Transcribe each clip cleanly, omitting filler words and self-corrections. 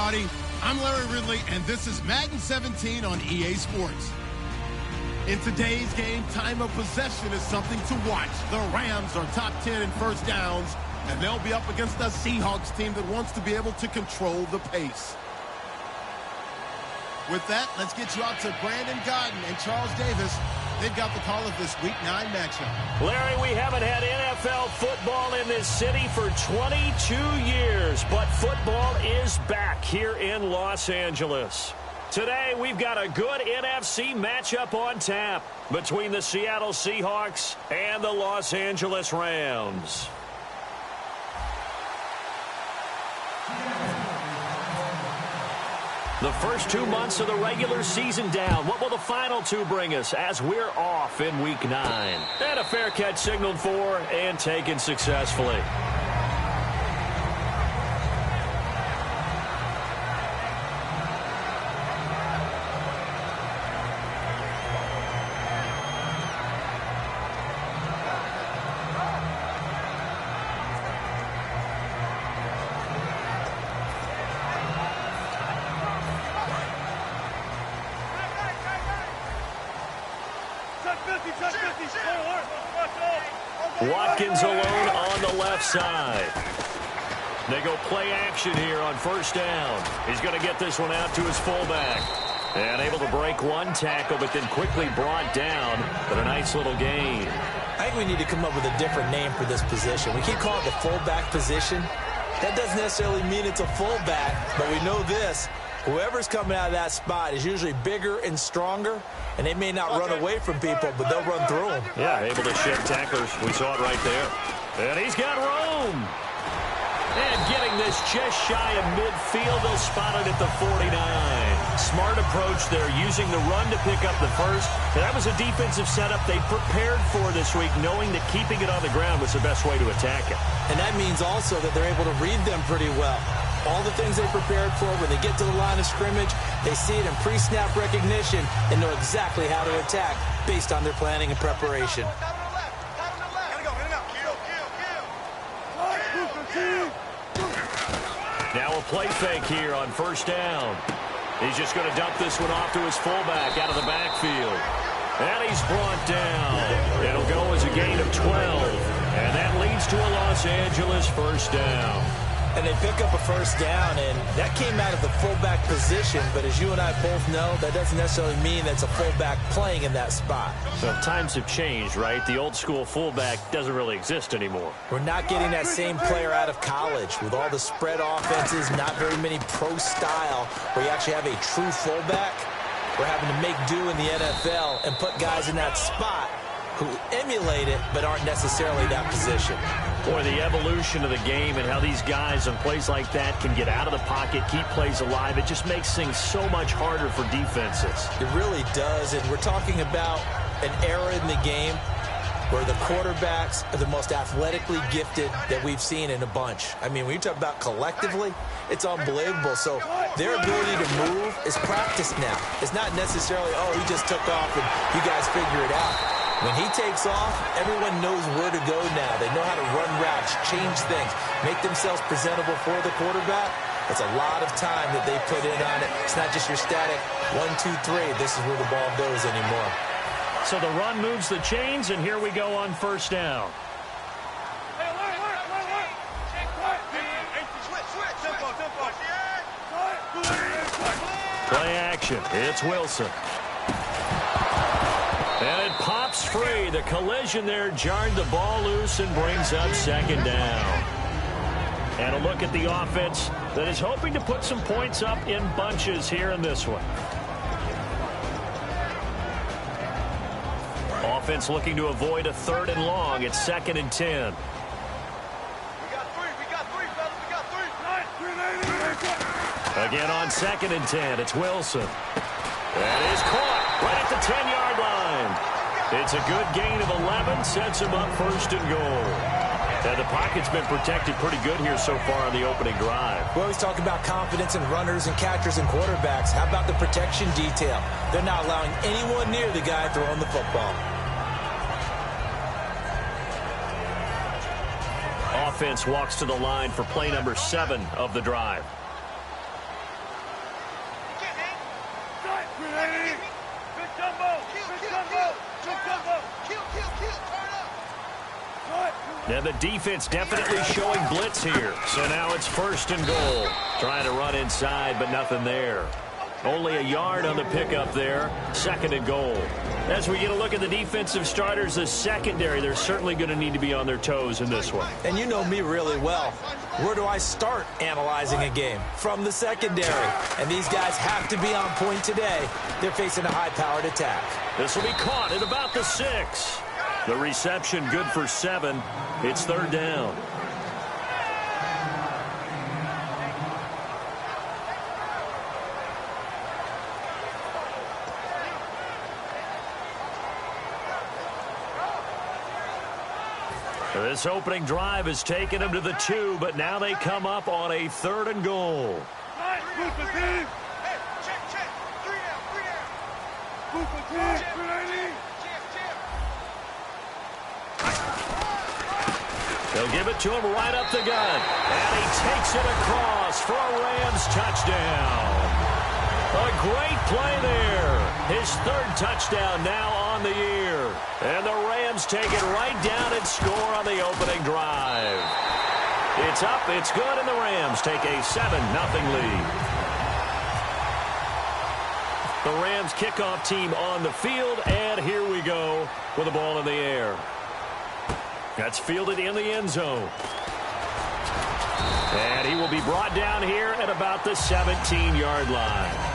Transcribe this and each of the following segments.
everybody. I'm Larry Ridley, and this is Madden 17 on EA Sports. In today's game, time of possession is something to watch. The Rams are top 10 in first downs, and they'll be up against a Seahawks team that wants to be able to control the pace. With that, let's get you out to Brandon Godden and Charles Davis. They've got the call of this Week 9 matchup. Larry, we haven't had NFL football in this city for 22 years, but football is back here in Los Angeles. Today, we've got a good NFC matchup on tap between the Seattle Seahawks and the Los Angeles Rams. The first 2 months of the regular season down. What will the final two bring us as we're off in Week 9? And a fair catch signaled for and taken successfully. Watkins alone on the left side. They go play action here on first down. He's going to get this one out to his fullback. And able to break one tackle, but then quickly brought down. But a nice little gain. I think we need to come up with a different name for this position. We keep calling it the fullback position. That doesn't necessarily mean it's a fullback, but we know this. Whoever's coming out of that spot is usually bigger and stronger, and they may not run away from people, but they'll run through them. Yeah, able to shed tacklers. We saw it right there. And he's got room. And getting this just shy of midfield, they'll spot it at the 49. Smart approach there, using the run to pick up the first. And that was a defensive setup they prepared for this week, knowing that keeping it on the ground was the best way to attack it. And that means also that they're able to read them pretty well. All the things they prepared for, when they get to the line of scrimmage, they see it in pre-snap recognition and know exactly how to attack based on their planning and preparation. Now a play fake here on first down. He's just going to dump this one off to his fullback out of the backfield. And he's brought down. It'll go as a gain of 12. And that leads to a Los Angeles first down. And they pick up a first down, and that came out of the fullback position. But as you and I both know, that doesn't necessarily mean that's a fullback playing in that spot. So times have changed, right? The old school fullback doesn't really exist anymore. We're not getting that same player out of college with all the spread offenses, not very many pro style, where you actually have a true fullback. We're having to make do in the NFL and put guys in that spot who emulate it but aren't necessarily that position. Boy, the evolution of the game and how these guys on plays like that can get out of the pocket, keep plays alive, it just makes things so much harder for defenses. It really does, and we're talking about an era in the game where the quarterbacks are the most athletically gifted that we've seen in a bunch. I mean, when you talk about collectively, it's unbelievable. So their ability to move is practiced now. It's not necessarily, oh, he just took off and you guys figure it out. When he takes off, everyone knows where to go now. They know how to run routes, change things, make themselves presentable for the quarterback. It's a lot of time that they put in on it. It's not just your static 1, 2, 3. This is where the ball goes anymore. So the run moves the chains, and here we go on first down. Play action. It's Wilson. And it pops free. The collision there jarred the ball loose and brings up second down. And a look at the offense that is hoping to put some points up in bunches here in this one. Offense looking to avoid a 3rd and long. It's 2nd and 10. We got three, fellas. We got three. Again on 2nd and 10. It's Wilson. That is caught right at the 10-yard line. It's a good gain of 11. Sets him up 1st and goal. And the pocket's been protected pretty good here so far on the opening drive. We always talk about confidence in runners and catchers and quarterbacks. How about the protection detail? They're not allowing anyone near the guy throwing the football. Offense walks to the line for play number 7 of the drive. And the defense definitely showing blitz here. So now it's 1st and goal. Trying to run inside, but nothing there. Only a yard on the pickup there. 2nd and goal. As we get a look at the defensive starters, the secondary, they're certainly going to need to be on their toes in this one. And you know me really well. Where do I start analyzing a game? From the secondary. And these guys have to be on point today. They're facing a high-powered attack. This will be caught at about the 6. The reception good for 7. It's 3rd down. This opening drive has taken them to the 2, but now they come up on a 3rd and goal. Hey, check. 3 down. They'll give it to him right up the gut. And he takes it across for a Rams touchdown. A great play there. His 3rd touchdown now on the year. And the Rams take it right down and score on the opening drive. It's up, it's good, and the Rams take a 7-0 lead. The Rams kickoff team on the field, and here we go with the ball in the air. That's fielded in the end zone. And he will be brought down here at about the 17-yard line.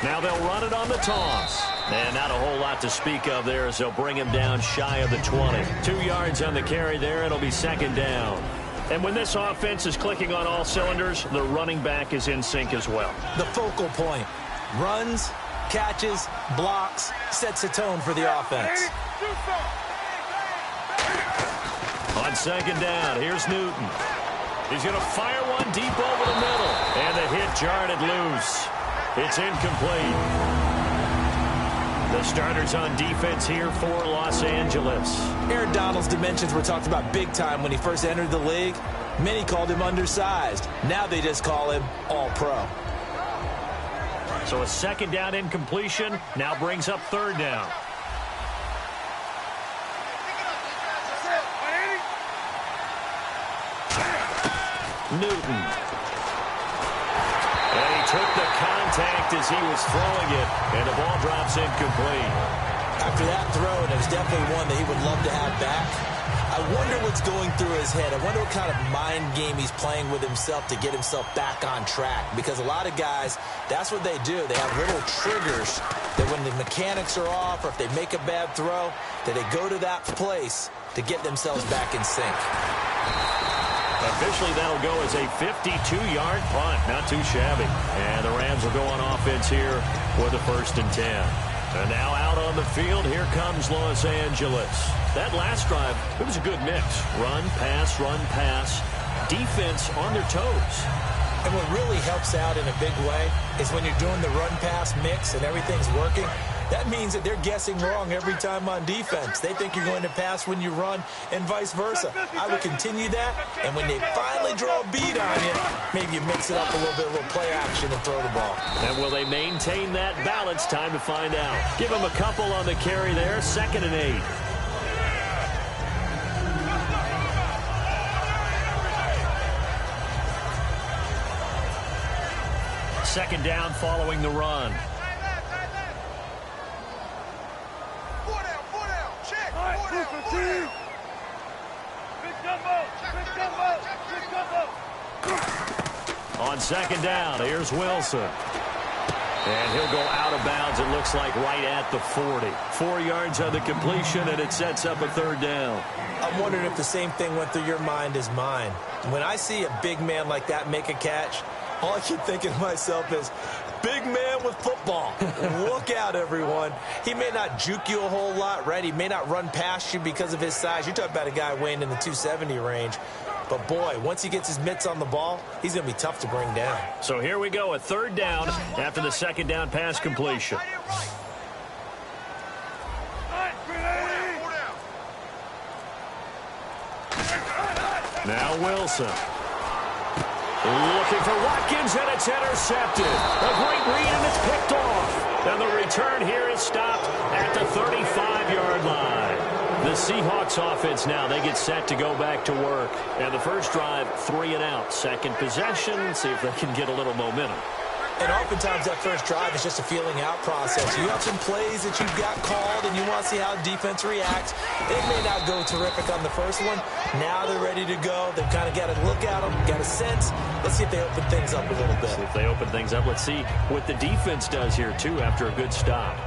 Now they'll run it on the toss. And not a whole lot to speak of there as they'll bring him down shy of the 20. 2 yards on the carry there. It'll be 2nd down. And when this offense is clicking on all cylinders, the running back is in sync as well. The focal point. Runs, catches, blocks, sets a tone for the offense. On 2nd down, here's Newton. He's going to fire one deep over the middle. And the hit jarred it loose. It's incomplete. The starters on defense here for Los Angeles. Aaron Donald's dimensions were talked about big time when he first entered the league. Many called him undersized. Now they just call him all-pro. So a 2nd down incompletion now brings up 3rd down. Newton. And he took the contact as he was throwing it, and the ball drops incomplete. After that throw, and it was definitely one that he would love to have back, I wonder what's going through his head. I wonder what kind of mind game he's playing with himself to get himself back on track. Because a lot of guys, that's what they do. They have little triggers that when the mechanics are off or if they make a bad throw, that they go to that place to get themselves back in sync. Officially, that'll go as a 52-yard punt. Not too shabby. And the Rams will go on offense here with a 1st and 10. And now out on the field, here comes Los Angeles. That last drive, it was a good mix. Run, pass, defense on their toes. And what really helps out in a big way is when you're doing the run-pass mix and everything's working, that means that they're guessing wrong every time on defense. They think you're going to pass when you run and vice versa. I would continue that, and when they finally draw a beat on you, maybe you mix it up a little play action and throw the ball. And will they maintain that balance? Time to find out. Give them a couple on the carry there, 2nd and 8. Second down following the run. On 2nd down, here's Wilson. And he'll go out of bounds, it looks like, right at the 40. 4 yards on the completion, and it sets up a 3rd down. I'm wondering if the same thing went through your mind as mine. When I see a big man like that make a catch, all I keep thinking to myself is, big man with football. Look out, everyone. He may not juke you a whole lot, right? He may not run past you because of his size. You're talking about a guy weighing in the 270 range. But, boy, once he gets his mitts on the ball, he's going to be tough to bring down. So here we go, a 3rd down after the 2nd down pass completion. Now Wilson. Looking for Watkins, and it's intercepted. A great read, and it's picked off. And the return here is stopped at the 35-yard line. The Seahawks offense now, they get set to go back to work. And the first drive, 3 and out. Second possession, see if they can get a little momentum. And oftentimes that first drive is just a feeling out process. You have some plays that you've got called, and you want to see how defense reacts. It may not go terrific on the first one. Now they're ready to go. They've kind of got to look at them, got a sense. Let's see if they open things up a little bit. See if they open things up. Let's see what the defense does here, too, after a good stop.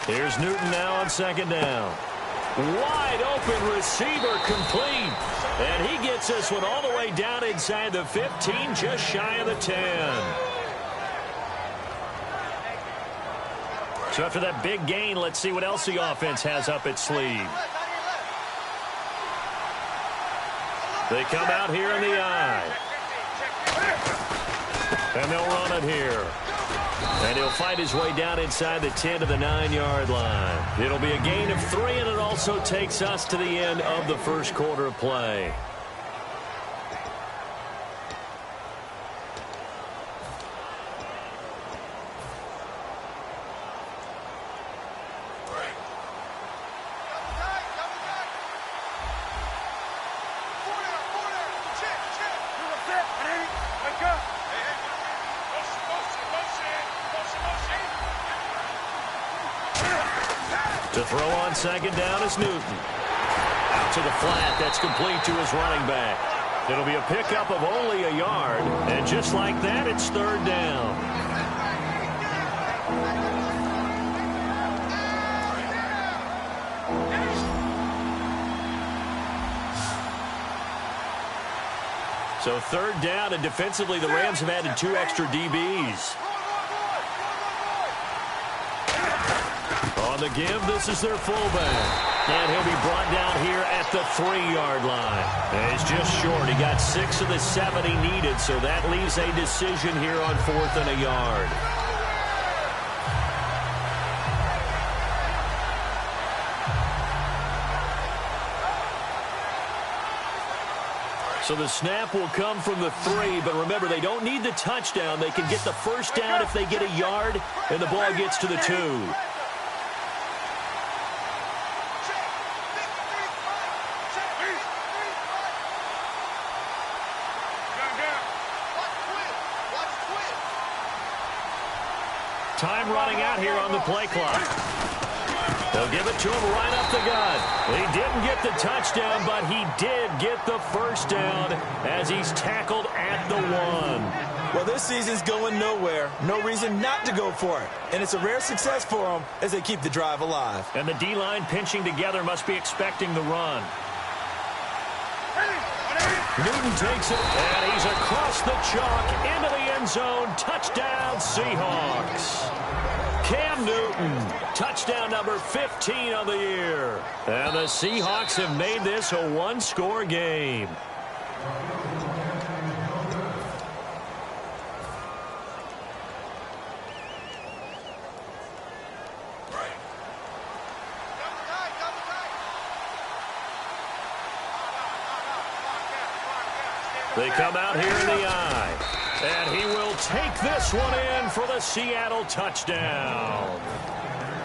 Here's Newton now on second down. Wide open receiver complete. And he gets this one all the way down inside the 15, just shy of the 10. So after that big gain, let's see what else the offense has up its sleeve. They come out here in the eye. And they'll run it here. And he'll fight his way down inside the 10 to the 9-yard line. It'll be a gain of 3, and it also takes us to the end of the first quarter of play. To throw on second down is Newton. Out to the flat. That's complete to his running back. It'll be a pickup of only a yard. And just like that, it's third down. So third down, and defensively, the Rams have added 2 extra DBs. On the give, this is their fullback. And he'll be brought down here at the 3-yard line. And he's just short. He got 6 of the 7 he needed, so that leaves a decision here on 4th and a yard. So the snap will come from the 3, but remember, they don't need the touchdown. They can get the first down if they get a yard, and the ball gets to the 2. Time running out here on the play clock. They'll give it to him right up the gut. He didn't get the touchdown, but he did get the first down as he's tackled at the 1. Well, this season's going nowhere. No reason not to go for it. And it's a rare success for them as they keep the drive alive. And the D-line pinching together must be expecting the run. Newton takes it, and he's across the chalk into the end zone. Touchdown, Seahawks. Cam Newton, touchdown number 15 on the year. And the Seahawks have made this a one-score game. They come out here in the eye. And he will take this one in for the Seattle touchdown.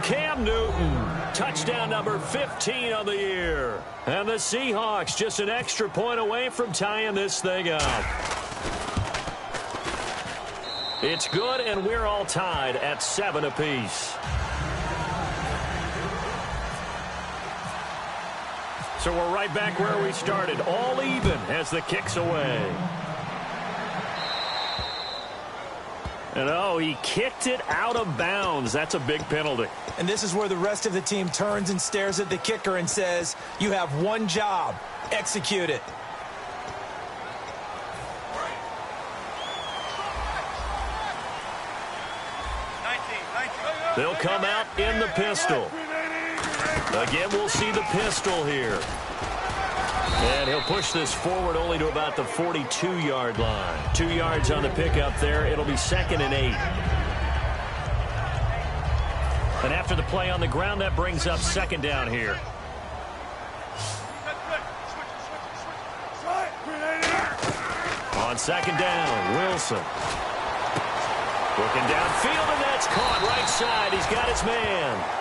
Cam Newton, touchdown number 15 on the year. And the Seahawks just an extra point away from tying this thing up. It's good, and we're all tied at 7 apiece. So we're right back where we started, all even as the kick's away. And oh, he kicked it out of bounds. That's a big penalty. And this is where the rest of the team turns and stares at the kicker and says, you have one job, execute it. They'll come out in the pistol. Again, we'll see the pistol here. And he'll push this forward only to about the 42-yard line. 2 yards on the pickup there. It'll be 2nd and 8. And after the play on the ground, that brings up 2nd down here. On 2nd down, Wilson. Looking downfield, and that's caught right side. He's got his man.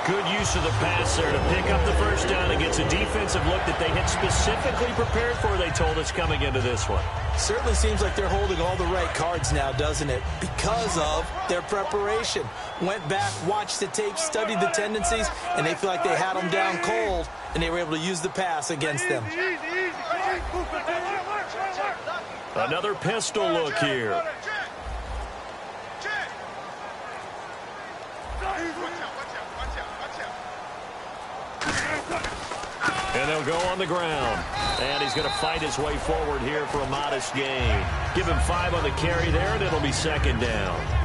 Good use of the pass there to pick up the first down against a defensive look that they had specifically prepared for, they told us, coming into this one. Certainly seems like they're holding all the right cards now, doesn't it? Because of their preparation. Went back, watched the tape, studied the tendencies, and they feel like they had them down cold, and they were able to use the pass against them. Another pistol look here. And they'll go on the ground. And he's going to fight his way forward here for a modest gain. Give him 5 on the carry there, and it'll be 2nd down.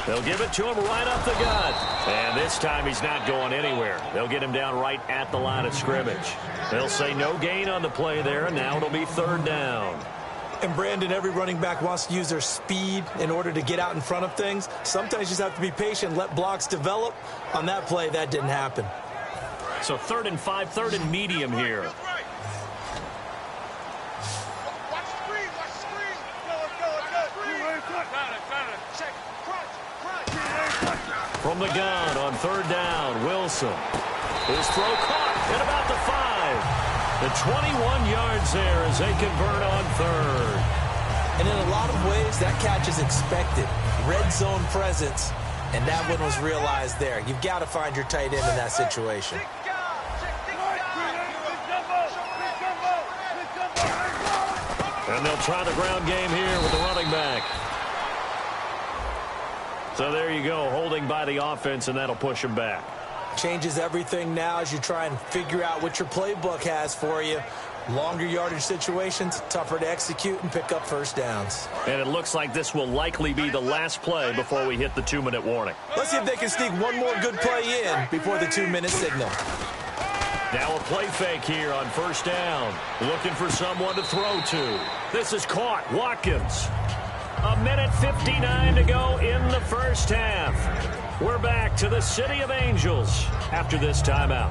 They'll give it to him right up the gut. And this time he's not going anywhere. They'll get him down right at the line of scrimmage. They'll say no gain on the play there, and now it'll be 3rd down. And, Brandon, every running back wants to use their speed in order to get out in front of things. Sometimes you just have to be patient, let blocks develop. On that play, that didn't happen. So 3rd and 5, 3rd and medium here. From the gun on 3rd down, Wilson. His throw caught at about the 5. The 21 yards there as they convert on 3rd. And in a lot of ways, that catch is expected. Red zone presence, and that one was realized there. You've got to find your tight end in that situation. And they'll try the ground game here with the running back. So there you go, holding by the offense, and that'll push him back. Changes everything now as you try and figure out what your playbook has for you. Longer yardage situations, tougher to execute and pick up first downs. And it looks like this will likely be the last play before we hit the 2-minute warning. Let's see if they can sneak one more good play in before the 2-minute signal. Now a play fake here on 1st down. Looking for someone to throw to. This is caught. Watkins. 1:59 to go in the first half. We're back to the City of Angels after this timeout.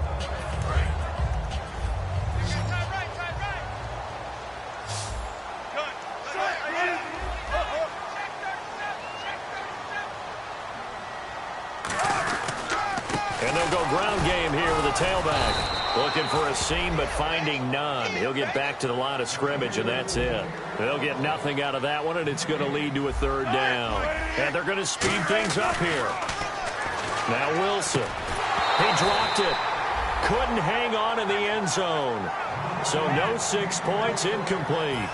And they'll go ground game here with a tailback. Looking for a seam, but finding none. He'll get back to the line of scrimmage, and that's it. They'll get nothing out of that one, and it's going to lead to a 3rd down. And they're going to speed things up here. Now Wilson. He dropped it. Couldn't hang on in the end zone. So no 6 points, incomplete.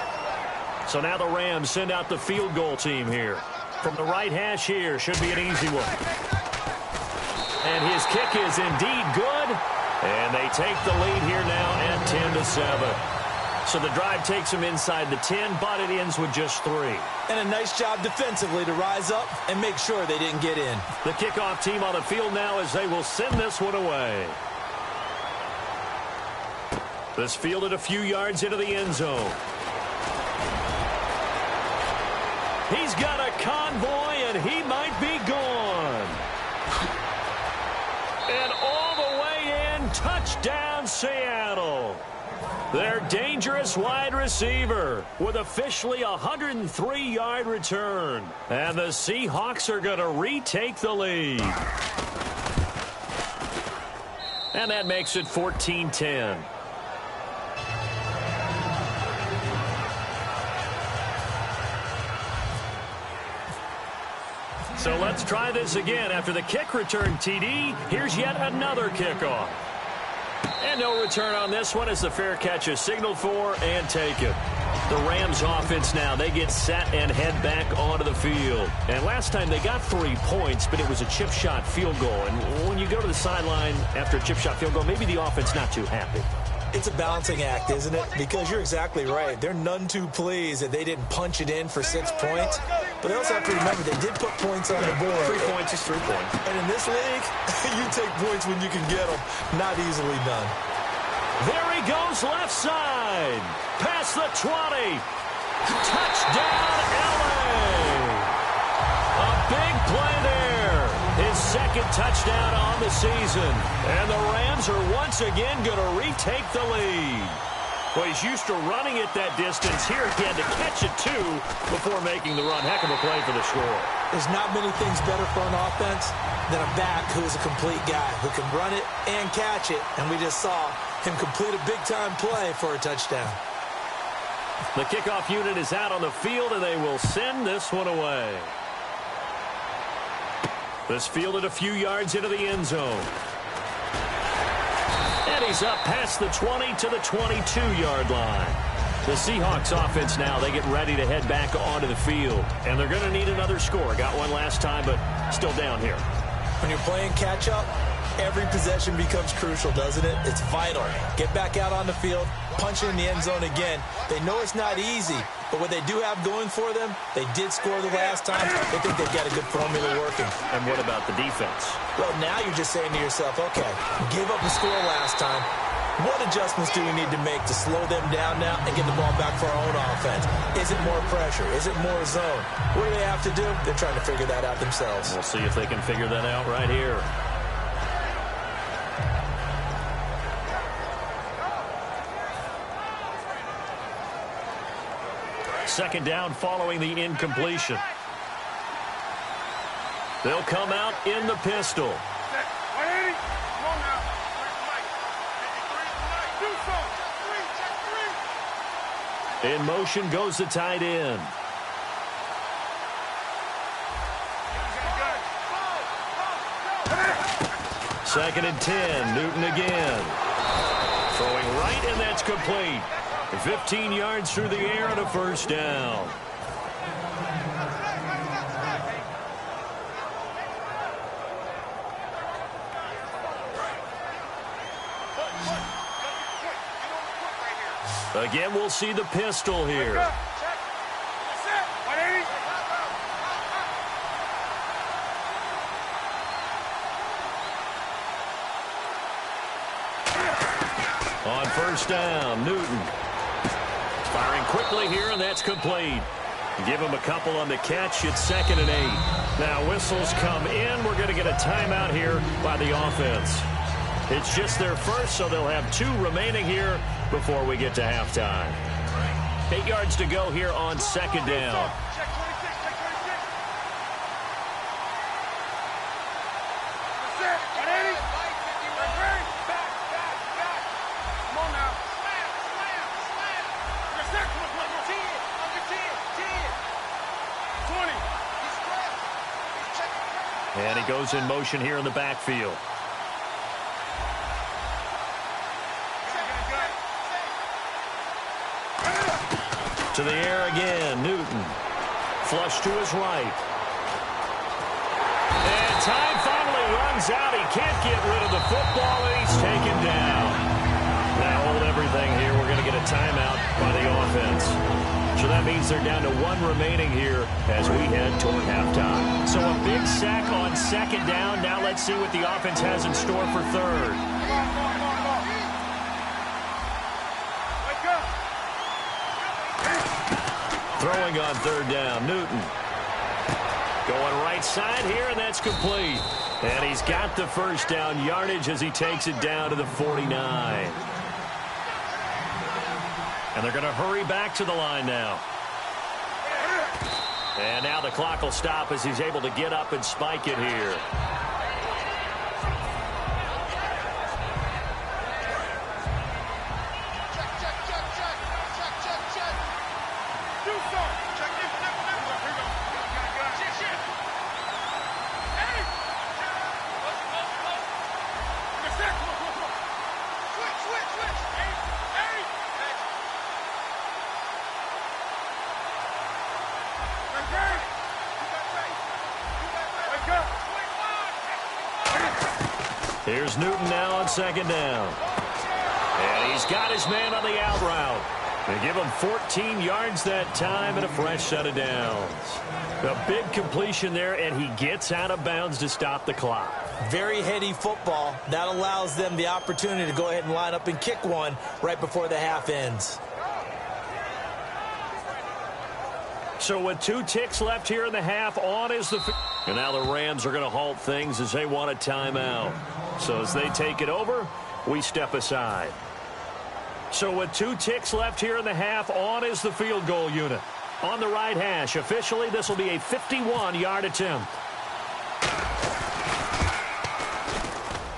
So now the Rams send out the field goal team here. From the right hash here, should be an easy one. And his kick is indeed good. And they take the lead here now at 10-7. So the drive takes them inside the 10, but it ends with just 3. And a nice job defensively to rise up and make sure they didn't get in. The kickoff team on the field now as they will send this one away. This fielded a few yards into the end zone. He's got a convoy, and he might be gone. And all the way in, touchdown Seattle. Their dangerous wide receiver with officially a 103-yard return. And the Seahawks are going to retake the lead. And that makes it 14-10. So let's try this again. After the kick return, TD, here's yet another kickoff. And no return on this one as the fair catch is signaled for and taken. The Rams offense now, they get set and head back onto the field. And last time they got 3 points, but it was a chip shot field goal. And when you go to the sideline after a chip shot field goal, maybe the offense not too happy. It's a balancing act, isn't it? Because you're exactly right. They're none too pleased that they didn't punch it in for 6 points. But they also have to remember they did put points on the board. 3 points is 3 points. And in this league, you take points when you can get them. Not easily done. There he goes left side. Past the 20. Touchdown, LA. A big play there. His second touchdown on the season. And the Rams are once again going to retake the lead. Well, he's used to running it that distance. Here he had to catch it, too, before making the run. Heck of a play for the score. There's not many things better for an offense than a back who is a complete guy who can run it and catch it. And we just saw him complete a big-time play for a touchdown. The kickoff unit is out on the field, and they will send this one away. This fielded a few yards into the end zone. And he's up past the 20 to the 22-yard line. The Seahawks offense now, they get ready to head back onto the field. And they're going to need another score. Got one last time, but still down here. When you're playing catch-up, every possession becomes crucial, doesn't it? It's vital. Get back out on the field, punch it in the end zone again. They know it's not easy, but what they do have going for them, they did score the last time. They think they've got a good formula working. And what about the defense? Well, now you're just saying to yourself, okay, gave up a score last time. What adjustments do we need to make to slow them down now and get the ball back for our own offense? Is it more pressure? Is it more zone? What do they have to do? They're trying to figure that out themselves. We'll see if they can figure that out right here. Second down following the incompletion. They'll come out in the pistol. In motion goes the tight end. Second and 10. Newton again. Throwing right, and that's complete. 15 yards through the air and a first down. Again, we'll see the pistol here. On first down, Newton. Firing quickly here, and that's complete. Give him a couple on the catch. It's 2nd and 8. Now whistles come in. We're going to get a timeout here by the offense. It's just their first, so they'll have 2 remaining here before we get to halftime. 8 yards to go here on 2nd down. And he goes in motion here in the backfield. To the air again, Newton. Flush to his right. And time finally runs out. He can't get rid of the football, and he's taken down. Now hold everything here. We're going to get a timeout by the offense. So that means they're down to 1 remaining here as we head toward halftime. So a big sack on 2nd down. Now let's see what the offense has in store for 3rd. Throwing on 3rd down, Newton. Going right side here, and that's complete. And he's got the first down yardage as he takes it down to the 49. And they're going to hurry back to the line now. And now the clock will stop as he's able to get up and spike it here. Here's Newton now on second down. And he's got his man on the out route. They give him 14 yards that time and a fresh set of downs. A big completion there, and he gets out of bounds to stop the clock. Very heady football. That allows them the opportunity to go ahead and line up and kick one right before the half ends. So with 2 ticks left here in the half, on is the... And now the Rams are going to halt things as they want a timeout. So as they take it over, we step aside. So with 2 ticks left here in the half, on is the field goal unit. On the right hash, officially, this will be a 51-yard attempt.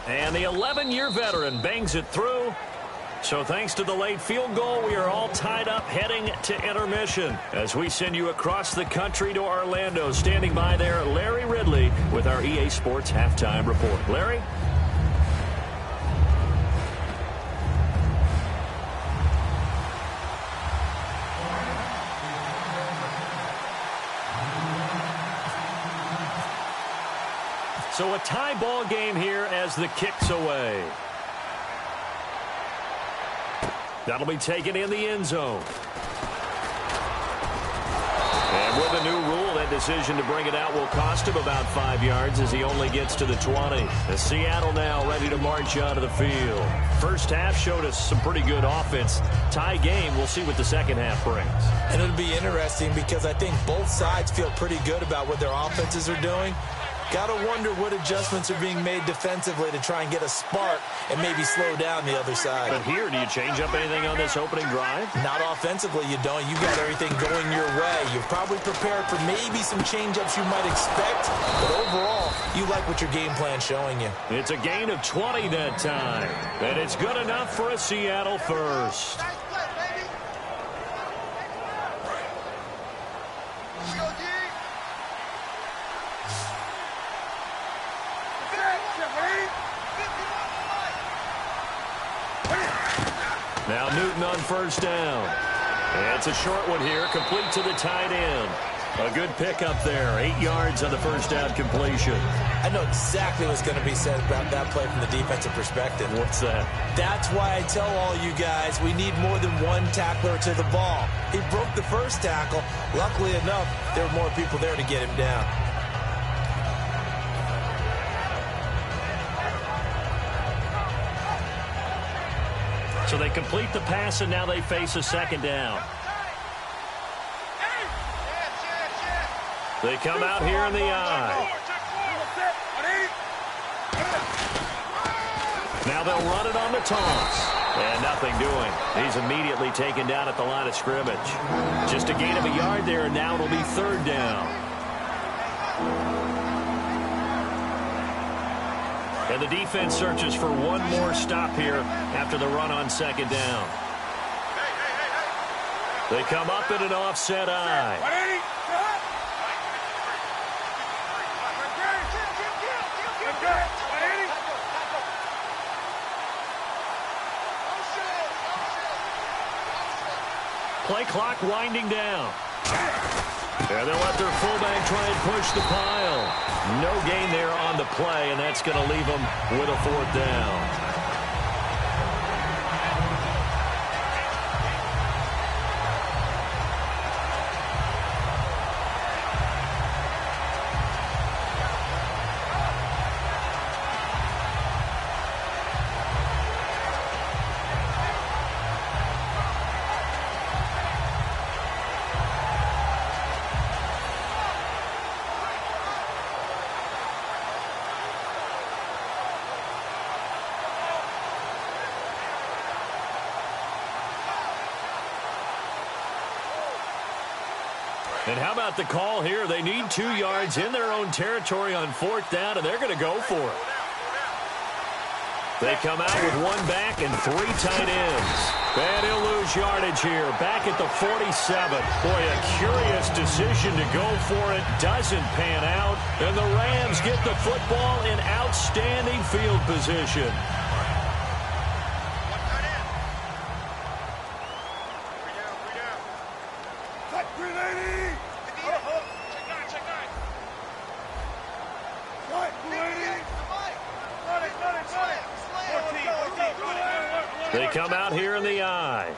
And the 11-year veteran bangs it through. So thanks to the late field goal, we are all tied up heading to intermission as we send you across the country to Orlando. Standing by there, Larry Ridley with our EA Sports Halftime Report. Larry? So a tie ball game here as the kick's away. That'll be taken in the end zone. And with a new rule, that decision to bring it out will cost him about 5 yards as he only gets to the 20. The Seattle now ready to march onto the field. First half showed us some pretty good offense. Tie game, we'll see what the second half brings. And it'll be interesting because I think both sides feel pretty good about what their offenses are doing. Got to wonder what adjustments are being made defensively to try and get a spark and maybe slow down the other side. But here, do you change up anything on this opening drive? Not offensively, you don't. You've got everything going your way. You're probably prepared for maybe some change-ups you might expect, but overall, you like what your game plan's showing you. It's a gain of 20 that time, and it's good enough for a Seattle first. Now Newton on first down. And it's a short one here, complete to the tight end. A good pickup there, 8 yards on the first down completion. I know exactly what's going to be said about that play from the defensive perspective. What's that? That's why I tell all you guys we need more than one tackler to the ball. He broke the first tackle. Luckily enough, there were more people there to get him down. So they complete the pass, and now they face a second down. They come out here in the eye. Now they'll run it on the toss. And nothing doing. He's immediately taken down at the line of scrimmage. Just a gain of a yard there, and now it'll be third down. And the defense searches for one more stop here after the run on second down. They come up in an offset eye. Play clock winding down. And they'll let their fullback try and push the pile. No gain there on the play, and that's going to leave them with a fourth down. And how about the call here? They need 2 yards in their own territory on fourth down, and they're going to go for it. They come out with one back and 3 tight ends. And he'll lose yardage here, back at the 47. Boy, a curious decision to go for it. Doesn't pan out. And the Rams get the football in outstanding field position. They come out here in the I.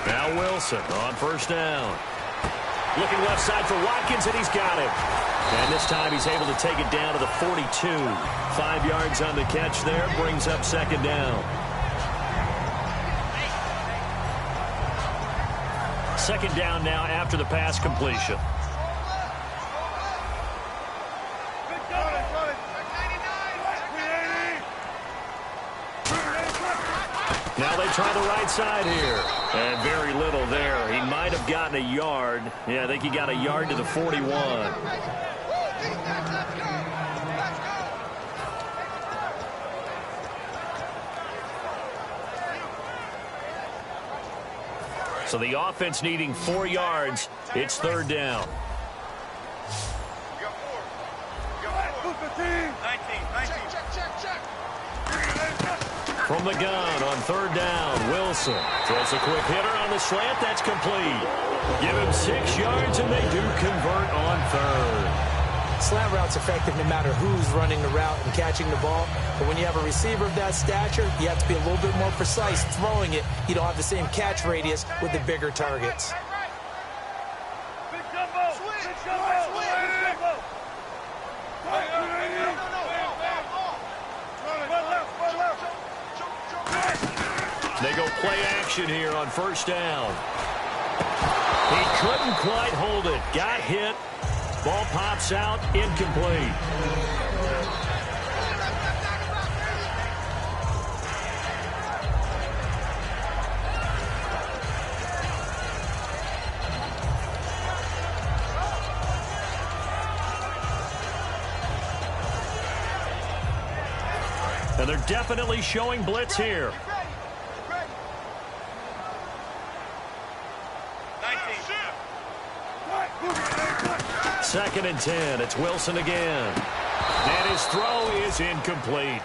Now Wilson on first down. Looking left side for Watkins, and he's got him. And this time he's able to take it down to the 42. 5 yards on the catch there, brings up second down. Second down now after the pass completion. Now they try the right side here. And very little there. He might have gotten a yard. Yeah, I think he got a yard to the 41. So the offense needing 4 yards. It's third down. From the gun on third down, Wilson throws a quick hitter on the slant. That's complete. Give him 6 yards, and they do convert on third. Slant route's effective no matter who's running the route and catching the ball. But when you have a receiver of that stature, you have to be a little bit more precise throwing it. You don't have the same catch radius with the bigger targets. They go play action here on first down. He couldn't quite hold it. Got hit. Ball pops out. Incomplete. And they're definitely showing blitz here. Second and 10. It's Wilson again. And his throw is incomplete.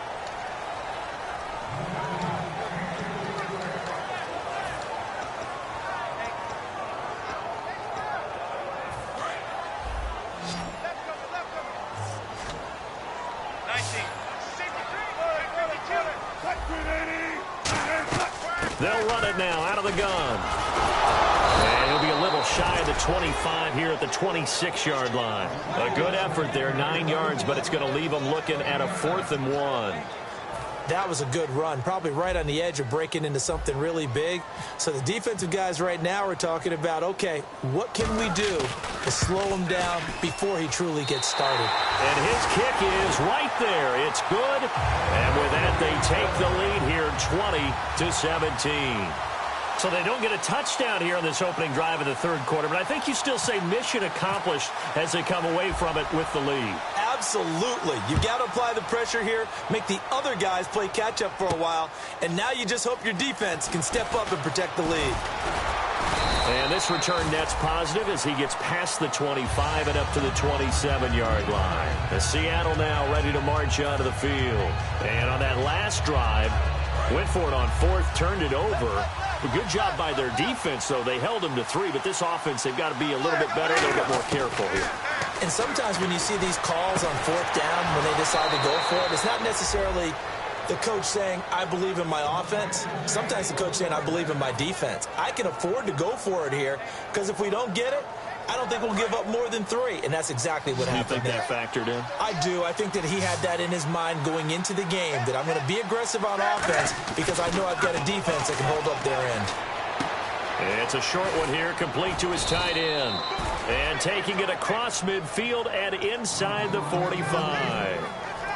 They'll run it now out of the gun. And he'll be a little shy of the 25 here at the 26-yard line. A good effort there, 9 yards, but it's going to leave them looking at a 4th and 1. That was a good run, probably right on the edge of breaking into something really big. So the defensive guys right now are talking about, okay, what can we do to slow him down before he truly gets started? And his kick is right there. It's good. And with that, they take the lead here 20-17. So they don't get a touchdown here on this opening drive in the third quarter, but I think you still say mission accomplished as they come away from it with the lead. Absolutely. You've got to apply the pressure here, make the other guys play catch-up for a while, and now you just hope your defense can step up and protect the lead. And this return net's positive as he gets past the 25 and up to the 27-yard line. The Seattle now ready to march onto the field. And on that last drive, went for it on fourth, turned it over. A good job by their defense, though. They held them to 3, but this offense, they've got to be a little bit better, a little bit more careful here. And sometimes when you see these calls on fourth down, when they decide to go for it, it's not necessarily the coach saying, I believe in my offense. Sometimes the coach saying, I believe in my defense. I can afford to go for it here, because if we don't get it, I don't think we'll give up more than 3, and that's exactly what happened. You think that factored in? I do. I think that he had that in his mind going into the game, that I'm going to be aggressive on offense because I know I've got a defense that can hold up their end. It's a short one here, complete to his tight end. And taking it across midfield and inside the 45.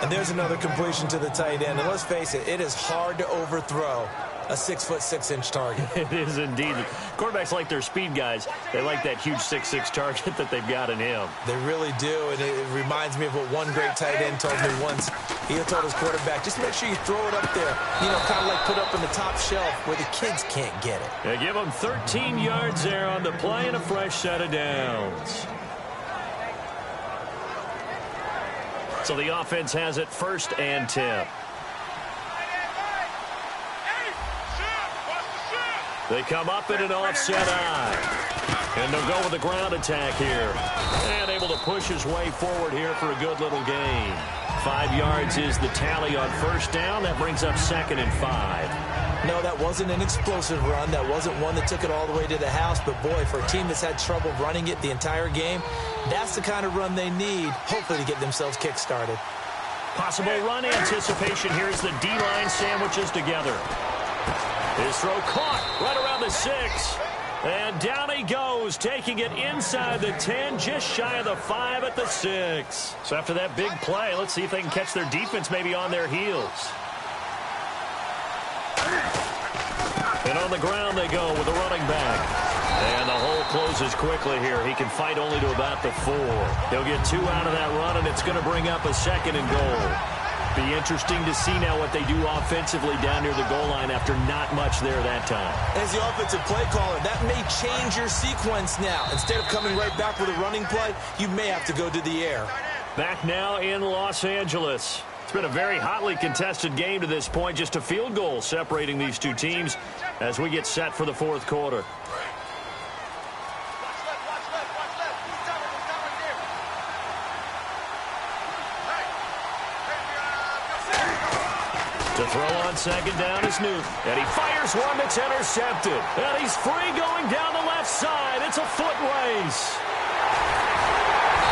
And there's another completion to the tight end. And let's face it, it is hard to overthrow a 6'6" target. It is indeed. Quarterbacks like their speed guys. They like that huge 6'6" target that they've got in him. They really do, and it reminds me of what one great tight end told me once. He told his quarterback, just make sure you throw it up there, you know, kind of like put up in the top shelf where the kids can't get it. They give him 13 yards there on the play and a fresh set of downs. So the offense has it 1st and 10. They come up in an offset eye. And they'll go with the ground attack here. And able to push his way forward here for a good little gain. 5 yards is the tally on first down. That brings up 2nd and 5. No, that wasn't an explosive run. That wasn't one that took it all the way to the house. But, boy, for a team that's had trouble running it the entire game, that's the kind of run they need, hopefully, to get themselves kick-started. Possible run anticipation. Here's the D-line sandwiches together. His throw caught right around the 6. And down he goes, taking it inside the 10, just shy of the 5 at the 6. So after that big play, let's see if they can catch their defense maybe on their heels. And on the ground they go with the running back. And the hole closes quickly here. He can fight only to about the 4. He'll get 2 out of that run, and it's going to bring up a 2nd and goal. Be interesting to see now what they do offensively down near the goal line after not much there that time. As the offensive play caller, that may change your sequence now. Instead of coming right back with a running play, you may have to go to the air. Back now in Los Angeles. It's been a very hotly contested game to this point. Just a field goal separating these two teams as we get set for the 4th quarter. To throw on 2nd down is Newton. And he fires one that's intercepted. And he's free going down the left side. It's a foot race.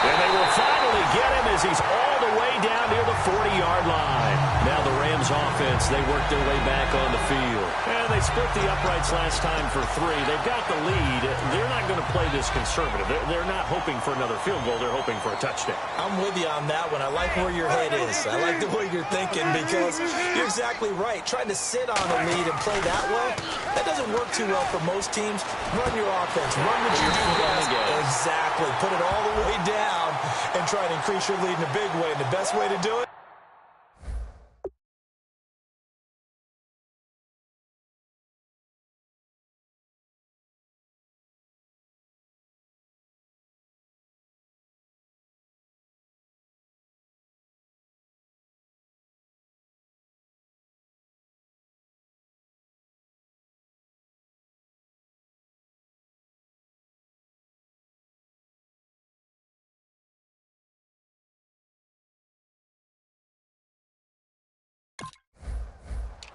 And they will finally get him as he's all the way down near the 40-yard line. Now the Rams offense, they work their way back on the field. And they split the uprights last time for 3. They've got the lead. They're not going to play this conservative. They're not hoping for another field goal. They're hoping for a touchdown. I'm with you on that one. I like where your head is. I like the way you're thinking because you're exactly right. Trying to sit on a lead and play that way, that doesn't work too well for most teams. Run your offense. Run what you do best. Exactly. Put it all the way down and try to increase your lead in a big way. And the best way to do it?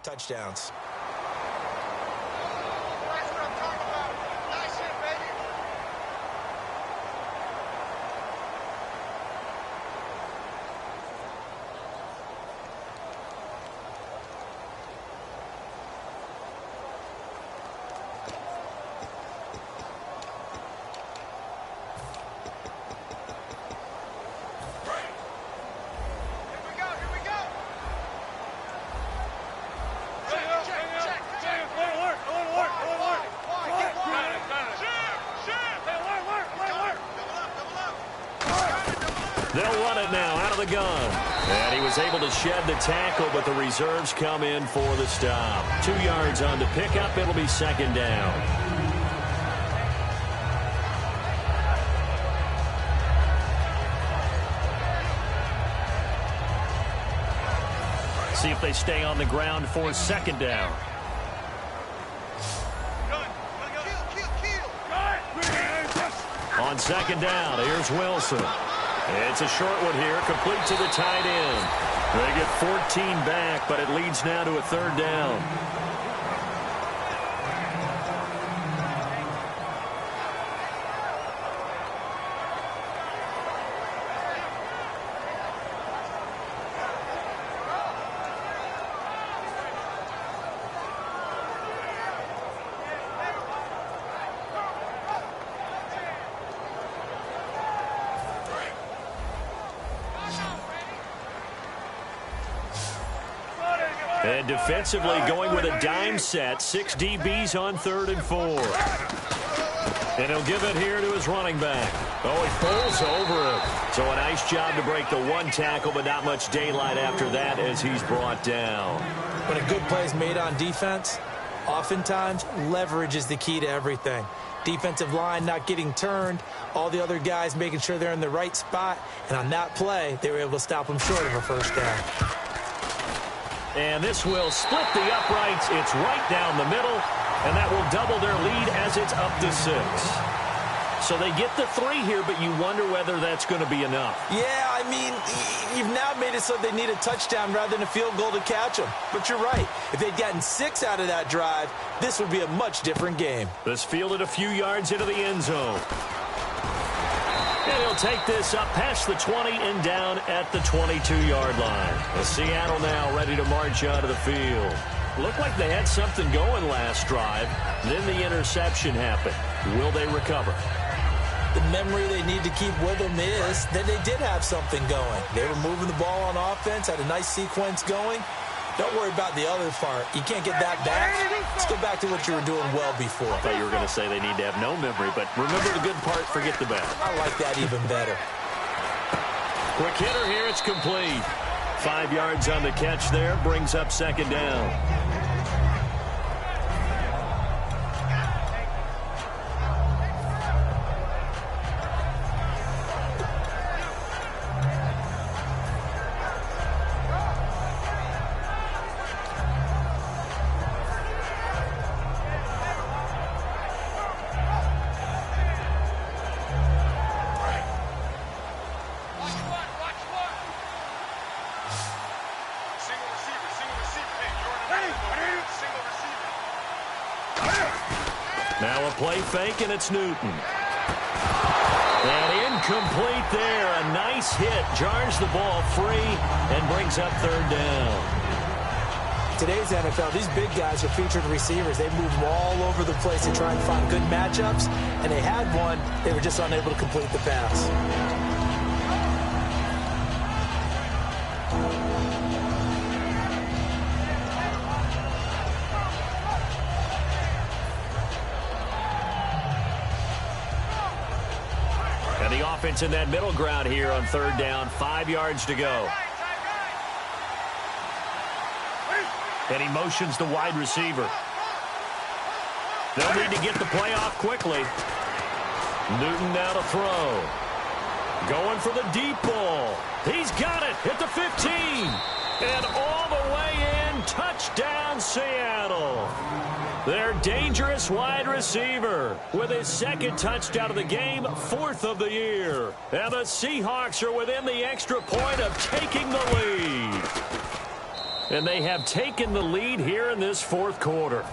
Touchdowns. That's what I'm talking about. Nice hit, baby. They'll run it now out of the gun. And he was able to shed the tackle, but the reserves come in for the stop. 2 yards on the pickup. It'll be 2nd down. See if they stay on the ground for 2nd down. On 2nd down, here's Wilson. It's a short one here, complete to the tight end. They get 14 back, but it leads now to a 3rd down. And defensively going with a dime set. 6 DBs on 3rd and 4. And he'll give it here to his running back. Oh, he falls over it. So a nice job to break the 1 tackle, but not much daylight after that as he's brought down. When a good play is made on defense, oftentimes leverage is the key to everything. Defensive line not getting turned, all the other guys making sure they're in the right spot, and on that play, they were able to stop them short of a 1st down. And this will split the uprights. It's right down the middle. And that will double their lead as it's up to 6. So they get the 3 here, but you wonder whether that's going to be enough. Yeah, I mean, you've now made it so they need a touchdown rather than a field goal to catch them. But you're right. If they'd gotten 6 out of that drive, this would be a much different game. This fielded a few yards into the end zone. And he'll take this up past the 20 and down at the 22-yard line. And Seattle now ready to march out of the field. Looked like they had something going last drive. Then the interception happened. Will they recover? The memory they need to keep with them is that they did have something going. They were moving the ball on offense, had a nice sequence going. Don't worry about the other part. You can't get that back. Let's go back to what you were doing well before. I thought you were going to say they need to have no memory, but remember the good part, forget the bad. I like that even better. Quick hitter here, it's complete. 5 yards on the catch there, brings up second down. Now a play fake, and it's Newton. And incomplete there. A nice hit. Jars the ball free and brings up third down. Today's NFL, these big guys are featured receivers. They move all over the place to try and find good matchups. And they had one. They were just unable to complete the pass. The offense in that middle ground here on third down. 5 yards to go. And he motions the wide receiver. They'll need to get the play off quickly. Newton now to throw. Going for the deep ball. He's got it at the 15. And all the way in. Touchdown, Seattle. Their dangerous wide receiver with his second touchdown of the game, 4th of the year. And the Seahawks are within the extra point of taking the lead. And they have taken the lead here in this 4th quarter.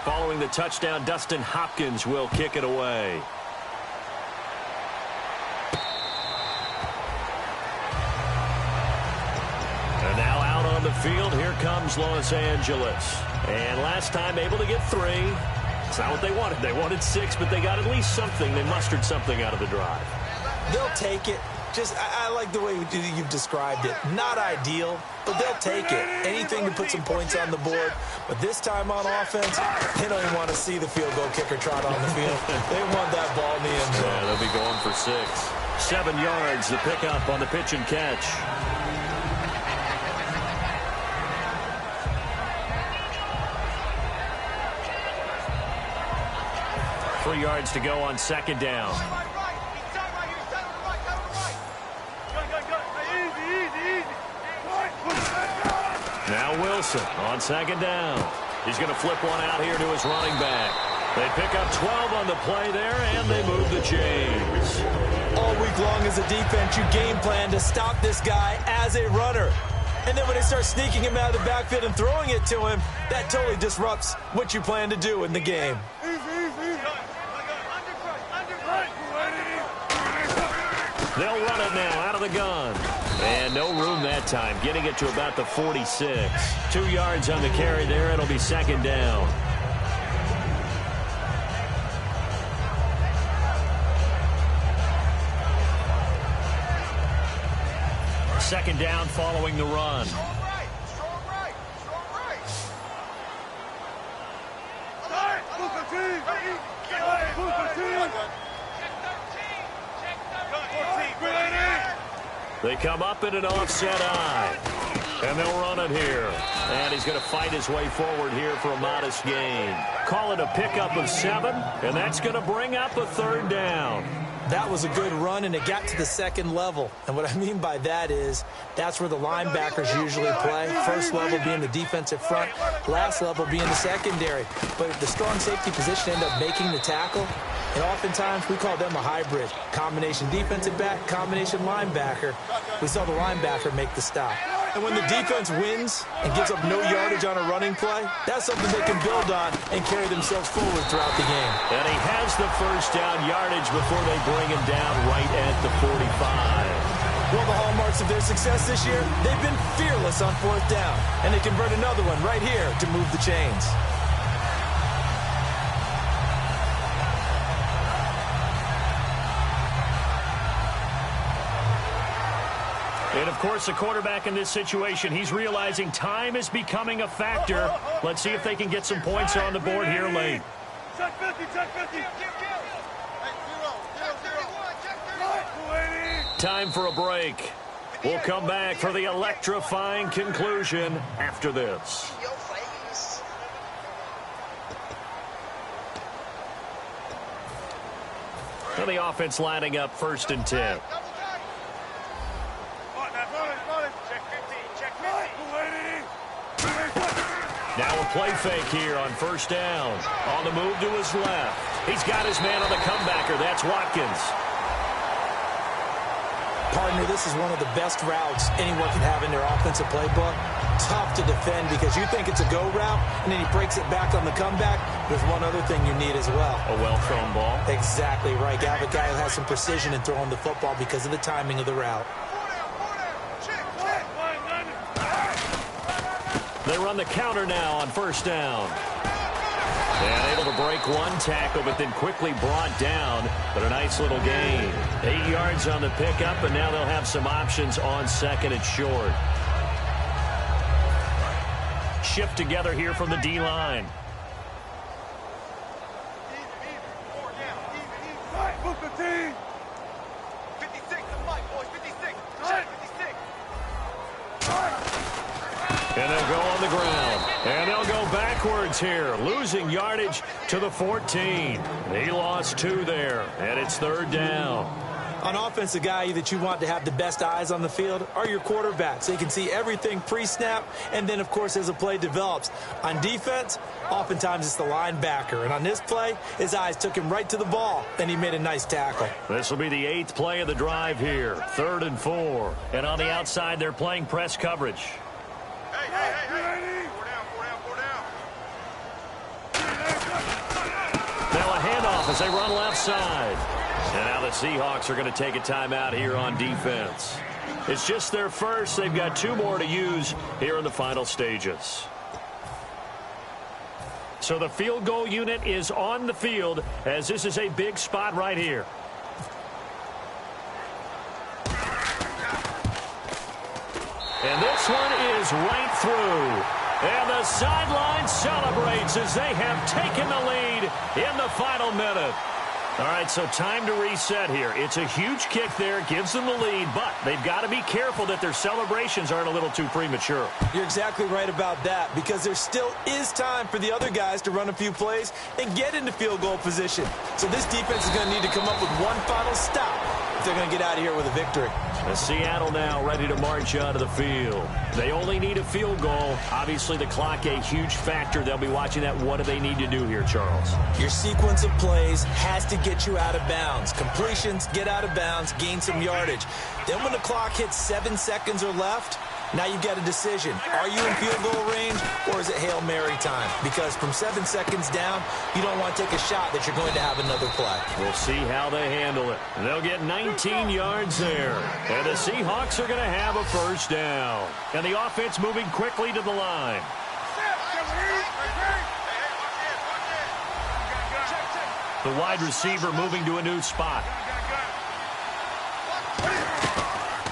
Following the touchdown, Dustin Hopkins will kick it away. And now out on the field, here comes Los Angeles. And last time able to get 3. It's not what they wanted. They wanted 6, but they got at least something. They mustered something out of the drive. They'll take it. I like the way you've described it. Not ideal, but they'll take it. Anything to put some points on the board. But this time on offense, they don't even want to see the field goal kicker trot on the field. They want that ball in the end zone. Yeah, they'll be going for 6. 7 yards, the pickup on the pitch and catch. Three yards to go on second down. Now Wilson on second down. He's going to flip one out here to his running back. They pick up 12 on the play there, and they move the chains. All week long as a defense, you game plan to stop this guy as a runner. And then when they start sneaking him out of the backfield and throwing it to him, that totally disrupts what you plan to do in the game. They'll run it now out of the gun. And no room that time, getting it to about the 46. 2 yards on the carry there. It'll be second down. Second down following the run. They come up in an offset eye. And they'll run it here. And he's going to fight his way forward here for a modest gain. Call it a pickup of 7, and that's going to bring up a third down. That was a good run, and it got to the second level. And what I mean by that is that's where the linebackers usually play. First level being the defensive front, last level being the secondary. But the strong safety position ended up making the tackle. And oftentimes we call them a hybrid. Combination defensive back, combination linebacker. We saw the linebacker make the stop. And when the defense wins and gives up no yardage on a running play, that's something they can build on and carry themselves forward throughout the game. And he has the first down yardage before they bring him down right at the 45. Well, the hallmarks of their success this year, they've been fearless on fourth down. And they convert another one right here to move the chains. And, of course, the quarterback in this situation, he's realizing time is becoming a factor. Let's see if they can get some points on the board here late. Check 50, check 50. Hey, 0, 0, 0. Time for a break. We'll come back for the electrifying conclusion after this. So the offense lining up 1st and 10. Now a play fake here on 1st down. On the move to his left. He's got his man on the comebacker. That's Watkins. Partner, this is one of the best routes anyone can have in their offensive playbook. Tough to defend because you think it's a go route, and then he breaks it back on the comeback. There's one other thing you need as well. A well-thrown ball. Exactly right. You have a guy who has some precision in throwing the football because of the timing of the route. They run the counter now on 1st down. And able to break one tackle, but then quickly brought down. But a nice little gain. 8 yards on the pickup, and now they'll have some options on 2nd and short. Shift together here from the D-line. Move the team. 56, the fight, boys. 56. Check 56. And they'll go on the ground. And they'll go backwards here. Losing yardage to the 14. He lost 2 there. And it's 3rd down. On offense, the guy that you want to have the best eyes on the field are your quarterbacks. So you can see everything pre-snap, and then, of course, as the play develops. On defense, oftentimes it's the linebacker. And on this play, his eyes took him right to the ball, and he made a nice tackle. This will be the 8th play of the drive here. 3rd and 4. And on the outside, they're playing press coverage. Hey. 4 down. Now a handoff as they run left side. And now the Seahawks are going to take a timeout here on defense. It's just their first. They've got 2 more to use here in the final stages. So the field goal unit is on the field as this is a big spot right here. And this one is right through. And the sideline celebrates as they have taken the lead in the final minute. All right, so time to reset here. It's a huge kick there, gives them the lead, but they've got to be careful that their celebrations aren't a little too premature. You're exactly right about that because there still is time for the other guys to run a few plays and get into field goal position. So this defense is going to need to come up with one final stop if they're going to get out of here with a victory. And Seattle now ready to march onto the field. They only need a field goal. Obviously, the clock a huge factor. They'll be watching that. What do they need to do here, Charles? Your sequence of plays has to get you out of bounds. Completions, get out of bounds, gain some yardage. Then when the clock hits 7 seconds or left, now you've got a decision. Are you in field goal range or is it Hail Mary time? Because from 7 seconds down, you don't want to take a shot that you're going to have another play. We'll see how they handle it. They'll get 19 yards there. And the Seahawks are going to have a 1st down. And the offense moving quickly to the line. The wide receiver moving to a new spot.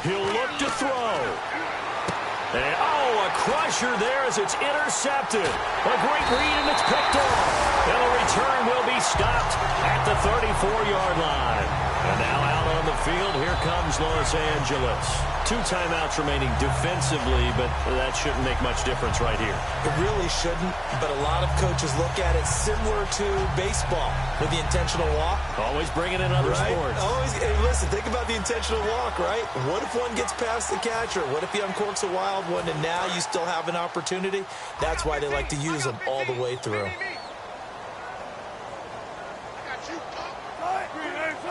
He'll look to throw. And, a crusher there as it's intercepted. A great read, and it's picked off. And the return will be stopped at the 34-yard line. And now out on the field, here comes Los Angeles. 2 timeouts remaining defensively, but that shouldn't make much difference right here. It really shouldn't, but a lot of coaches look at it similar to baseball with the intentional walk. Always bringing in other sports. Always. Hey, listen, think about the intentional walk, right? What if one gets past the catcher? What if he uncorks a wild one and now you still have an opportunity? That's why they like to use them all the way through.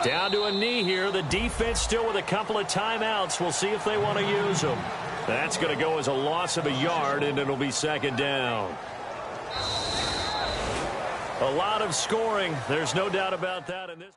Down to a knee here. The defense still with a couple of timeouts. We'll see if they want to use them. That's going to go as a loss of a yard, and it'll be second down. A lot of scoring. There's no doubt about that in this.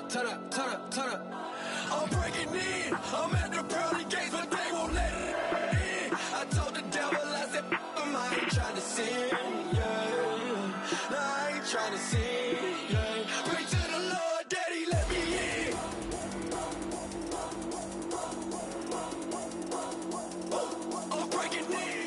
Turn up. I'm breaking in. I'm at the pearly gates, but they won't let it in. I told the devil, I said, I ain't trying to sin, yeah. No, I ain't trying to sin, yeah. Pray to the Lord, Daddy, let me in. I'm breaking in.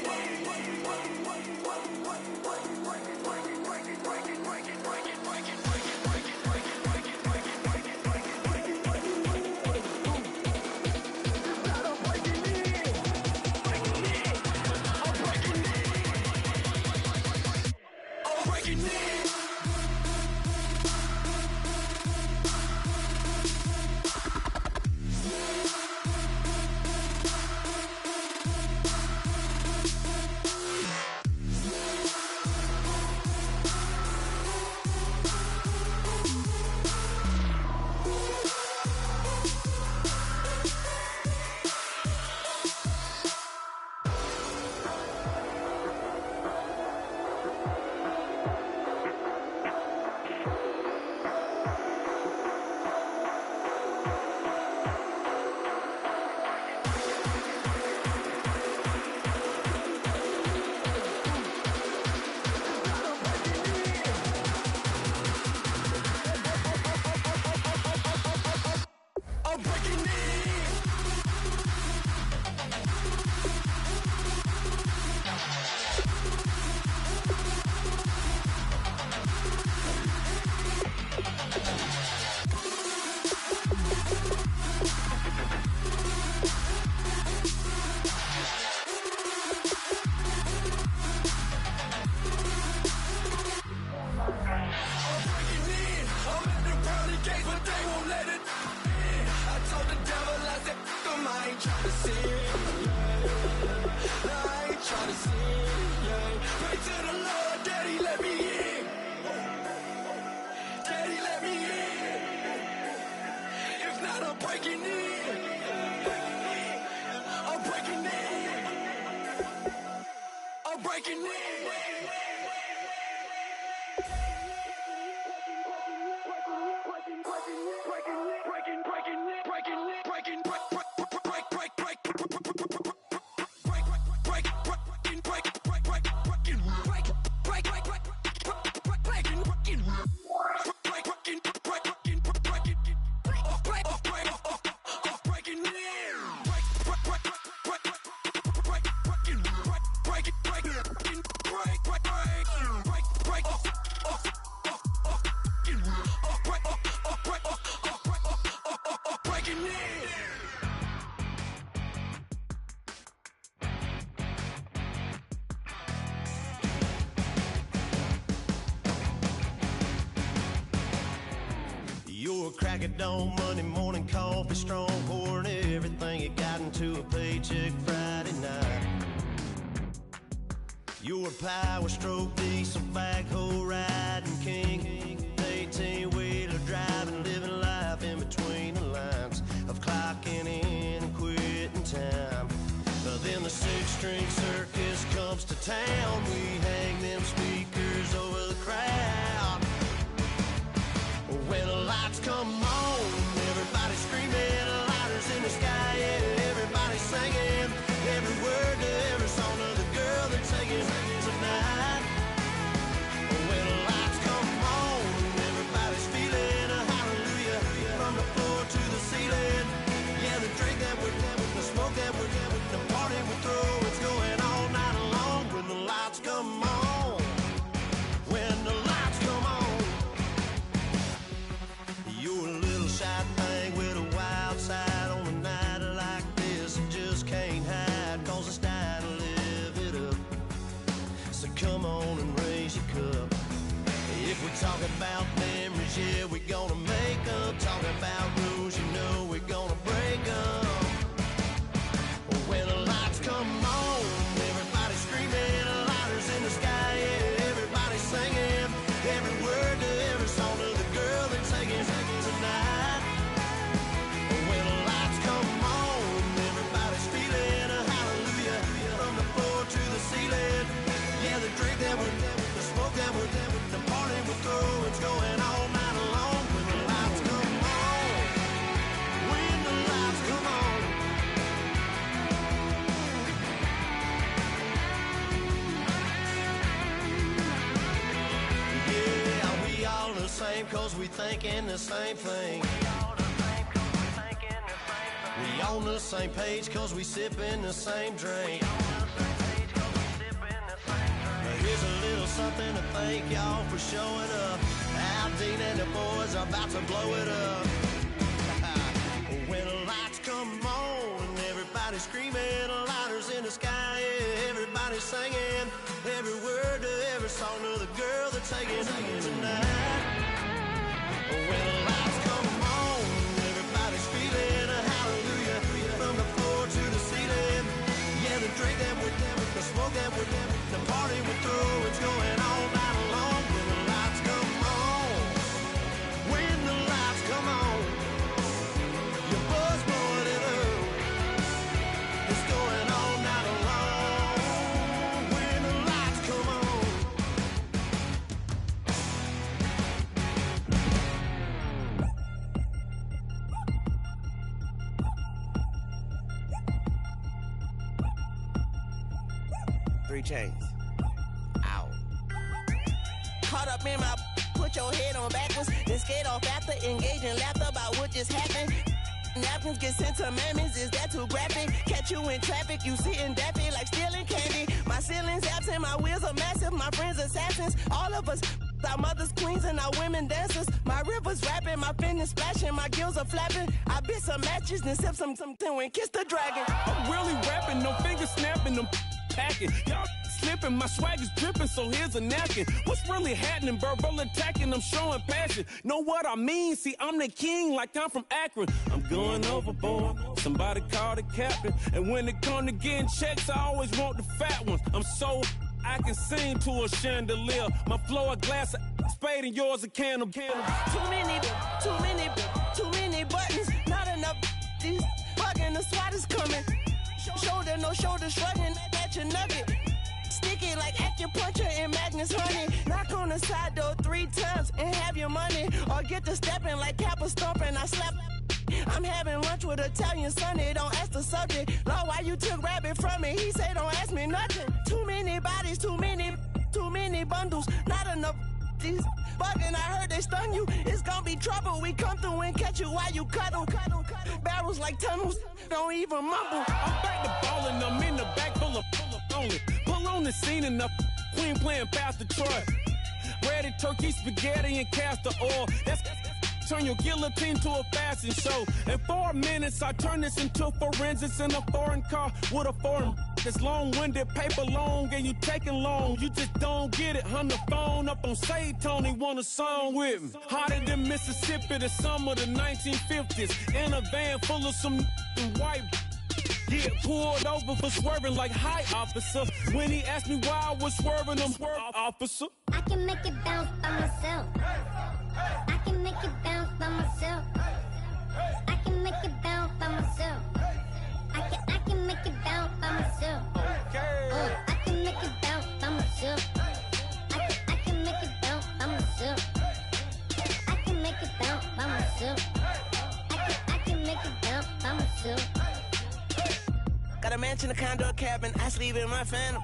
crack of dawn, Monday morning coffee, strong, pouring everything you got into a paycheck Friday night. You're a power stroke, diesel backhoe riding king, 18-wheeler driving, living life in between the lines of clocking in and quitting time. Then the six-string circus comes to town. We hang them speakers over the crowd. When the lights come on, everybody screaming, lighters in the sky, yeah, everybody singing every word to every song of the girl they're taking tonight. When the lights come on, everybody's feeling a hallelujah from the floor to the ceiling. Yeah, the drink that we're having, the smoke that we're having, the party we throw, it's going all night long. When the lights come on, when the lights come on, you're a little shy thing with a wild side on a night like this. You just can't hide, cause it's time to live it up. So come on and raise your cup. If we're talking about memories, yeah, we're gonna make them. Talking about rules, you know we're gonna break them. When the lights come on, everybody screaming, lighters in the sky, yeah, everybody singing every word to every song of the girl they're taking tonight. When the lights come on, everybody's feeling a hallelujah from the floor to the ceiling. Yeah, the drink that we're having, the smoke that we're having, the party we throw, it's going all night long. When the lights come on, when the lights come on. Yeah, we all the same cause we thinking the same thing. We on the same page cause we sipping the same drink. Here's a little something to thank y'all for showing up. Al Dean and the boys are about to blow it up. When the lights come on, everybody's screaming, lighters in the sky, yeah, everybody's singing every word to every song of the girl they're taking tonight. When the lights come on, everybody's feeling a hallelujah from the floor to the ceiling. Yeah, the drink that we're having, the smoke that we're having, the party we throw, it's going all night long. When the lights come on, when the lights come on, your buzz blowing it up, it's going all night long. When the lights come on. Three chains. Ow. Caught up in my, put your head on backwards, then skate off after, engage in laughter about what just happened. Napkins get sent to mammies, is that too graphic? Catch you in traffic, you sitting daffy like stealing candy. My ceiling's absent, my wheels are massive, my friends assassins. All of us, our mothers queens and our women dancers. My rivers rapping, my fingers splashing, my gills are flapping. I bit some matches, then sip something and kiss the dragon. I'm really rapping, no fingers snapping, them packing. Y'all slipping, my swag is dripping, so here's a napkin. What's really happening? Verbal attacking, I'm showing passion. Know what I mean? See, I'm the king like I'm from Akron. I'm going overboard, somebody call the captain. And when it come to getting checks, I always want the fat ones. I'm so I can sing to a chandelier. My flow a glass of spade and yours a can of. Too many buttons, not enough. These bugging, the SWAT is coming. Shoulder, no shoulder shrugging at your nugget. Sticky like acupuncture and Magnus honey. Knock on the side door 3 times and have your money. Or get to stepping like Kappa stomping. I slap. I'm having lunch with Italian Sonny. Don't ask the subject. Lord, why you took rabbit from me? He say don't ask me nothing. Too many bodies, too many bundles. Not enough. These bugging, I heard they stun you. It's gonna be trouble. We come through and catch you while you cuddle. Barrels like tunnels. Don't even mumble. I'm back to ballin', I'm in the back full of only. Pull on the scene enough. Queen playing Pastor Troy. Ready turkey, spaghetti, and castor oil. That's turn your guillotine to a fashion show. In 4 minutes, I turn this into forensics in a foreign car with a foreign. This long-winded paper long and you taking long. You just don't get it. Hung the phone up on Say Tony, want a song with me. Hotter than Mississippi, the summer of the 1950s. In a van full of some white. Get pulled over for swerving like hi, officer. When he asked me why I was swerving, I'm officer. I can make it bounce by myself. I can make it bounce by myself. I can make it bounce by myself. I can make it bounce by myself. I can make it bounce by myself. I can make it bounce by myself. I can make it bounce by myself. I can make it bounce by myself. Got a mansion, a condo, a cabin. I sleep in my phantom.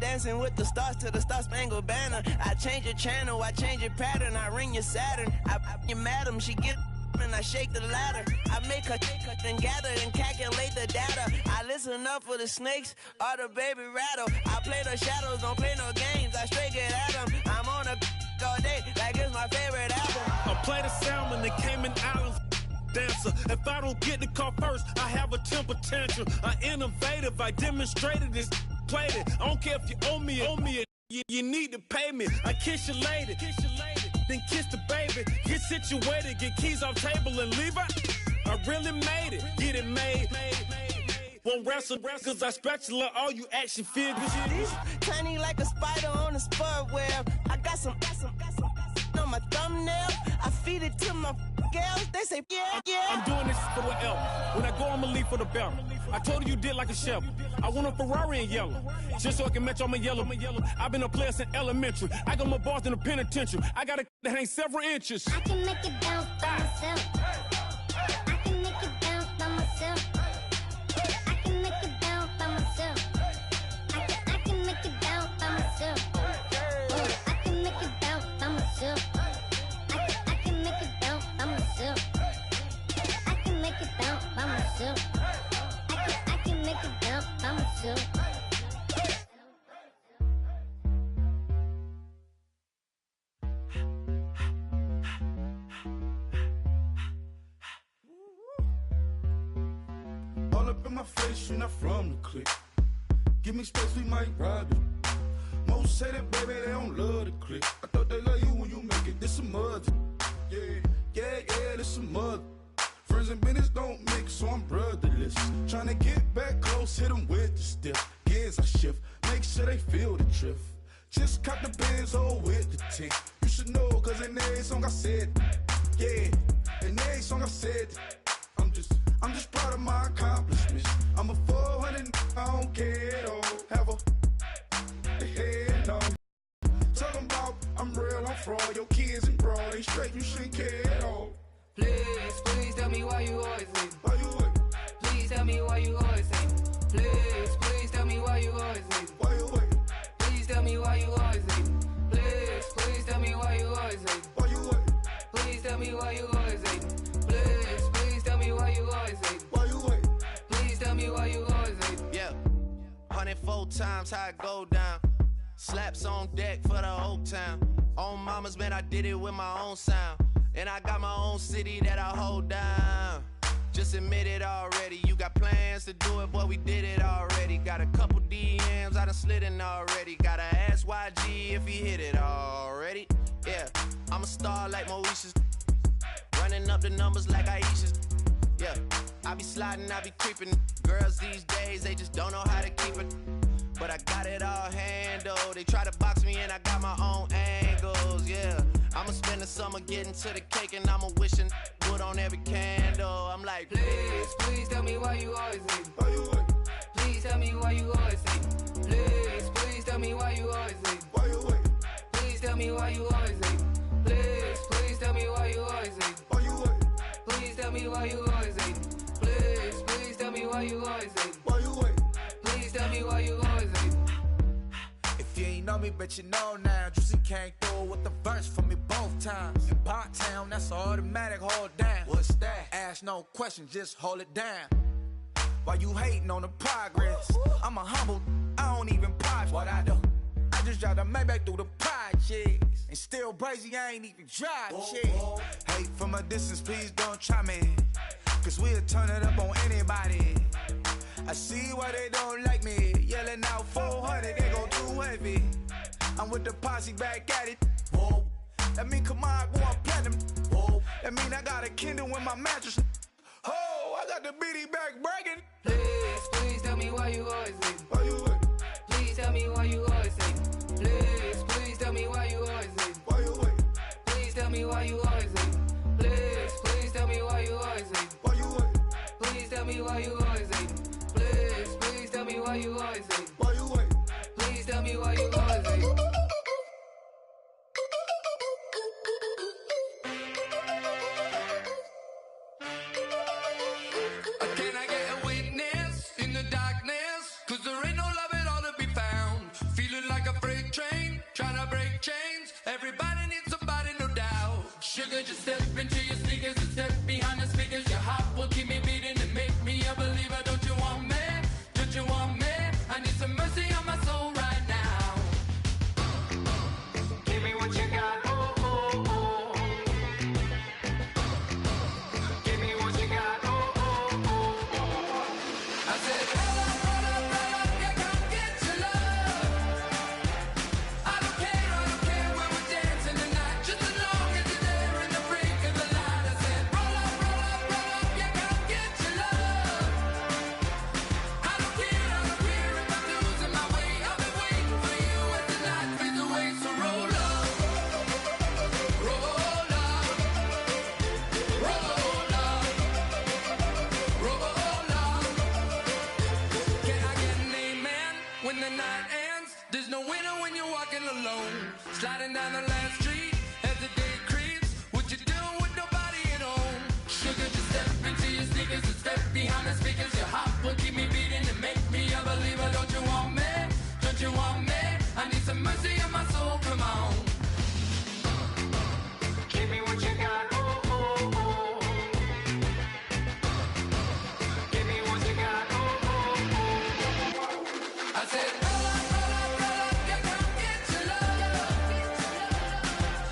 Dancing with the stars to the Star-Spangled Banner. I change your channel, I change your pattern. I ring your Saturn. I your madam, she get and I shake the ladder. I make her and gather and calculate the data. I listen up for the snakes or the baby rattle. I play the shadows, don't play no games. I straight get at them. I'm on a all day like it's my favorite album. I play the salmon, the Cayman Islands dancer. If I don't get the car first, I have a temper tantrum. I innovative, I demonstrated this, played it. I don't care if you owe me it. You need to pay me. I kiss your lady, then kiss the baby. Get situated, get keys off table and leave her. I really made it, get it made. Won't wrestle, cause I spatula all you action figures. Tiny like a spider on a spud web. I got some on my thumbnail. I feed it to my girls. They say, yeah. I'm doing this for the L. When I go, I'ma leave for the bell. I told you did like a chef. I want a Ferrari in yellow, just so I can match all my yellow. I've been a player since elementary. I got more bars than a penitentiary. I got to hang several inches. I can make it bounce by myself. I can make it bounce by myself. I can make it bounce by myself. I can make it bounce by myself. I can make it bounce by myself. I can make it bounce by myself. I can make it bounce by myself. I can make it bounce by myself. All up in my face, you're not from the clique. Give me space, we might ride it. Most say that, baby, they don't love the clique. I thought they love you when you make it. This a mother. Yeah, this some mother. Friends and business don't mix, so I'm brotherless. Tryna get back close, hit them with the stiff. Gears I shift, make sure they feel the drift. Just caught the Benz, with the tint. You should know, cause in every song I said, yeah. In every song I said, I'm just proud of my accomplishments. I'm a 400, I don't care at all. Have a head on. Talking about I'm real, I'm fraud. Your kids and broad ain't straight, you shouldn't care at all. Please tell me why you always leave. Why you wait? Please tell me why you always leave. Please tell me why you always leave. Why you wait? Please tell me why you always leave. Please tell me why you always leave. Why you wait? Please tell me why you always leave. Please tell me why you always leave. Why you wait? Please tell me why you always leave. Yeah, 104 times how it go down. Slaps on deck for the whole town. On mamas, man, I did it with my own sound. And I got my own city that I hold down. Just admit it already. You got plans to do it, boy, we did it already. Got a couple DMs, I done slid in already. Gotta ask YG if he hit it already. Yeah, I'm a star like Moesha's. Running up the numbers like Aisha's. Yeah, I be sliding, I be creeping. Girls these days, they just don't know how to keep it. But I got it all handled. They try to box me and I got my own angles, yeah. I'ma spend the summer getting to the cake and I'ma wishing wood on every candle. I'm like, Please tell me why you always leave. Why you wait? Please tell me why you always leave. Please tell me why you always leave. Why you wait? Please tell me why you always leave. Please tell me why you always leave. Why you wait? Please tell me why you always leave. Please tell me why you always leave. Why you wait? Please tell me why you always leave. If you ain't know me, bet you know now. Juicy came through with the verse for me both times. In Pot Town, that's automatic, hold down. What's that? Ask no question, just hold it down. Why you hating on the progress? I'm a humble, I don't even pause what I do. I just drive the Maybach through the projects. And still brazy, I ain't even drive shit. Hate from a distance, please don't try me. Cause we'll turn it up on anybody. I see why they don't like me. Yelling out 400, they go too heavy. I'm with the posse back at it. Whoa. That mean come on, go on platinum. Whoa. That mean I got a Kindle in my mattress. Oh, I got the BD back bragging. Please, please tell me why you always leave. Why you wait? Please tell me why you always leave. Please, please tell me why you always leave. Why you wait? Please tell me why you always leave. Please, please tell me why you always leave. Why you wait? Please tell me why you always leave. Please, please tell me why you always leave. Why you wait? Please tell me why you always leave. Can I get a witness in the darkness? 'Cause there ain't no love at all to be found. Feeling like a freight train, trying to break chains. Everybody needs somebody, no doubt. Sugar, just step into your sneakers and step behind the speakers. Your heart will keep me beating and make me a believer. Don't you want me? Don't you want me? I need some mercy on my soul right now. Give me what you got, oh, oh, oh. Give me what you got, oh, oh, oh, oh. I said, roll up, yeah, come get your love. I don't care where we're dancing tonight, just as long as you're there in the break of the light. I said, roll up, yeah, come get your love. I don't care if I'm losing my way. I've been waiting for you as the night fades away. So roll up, roll up, roll up, roll up. Can I get an amen when the night ends? There's no winner when you're walking alone. Sliding down the last street as the day creeps. What you doing with nobody at home? Sugar, just step into your sneakers and step behind the speakers. Your heart will keep me beating and make me a believer. Don't you want me? Don't you want me? I need some mercy on my soul, come on. Give me what you got, oh, oh, oh. Give me what you got, oh, oh, oh. I said, roll up, yeah, come get your love.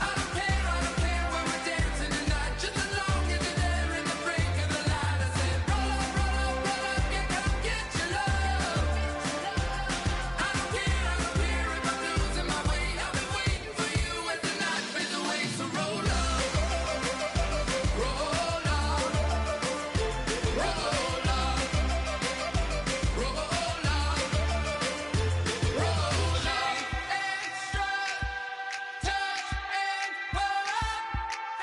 I don't care where we're dancing tonight, just as long as you're there in the break of the light. I said, roll up, yeah, come get your love. I don't care if I'm losing my way. I've been waiting for you as the night fades away. So roll up, roll up, roll up, roll up, roll up. Extra touch and pull up,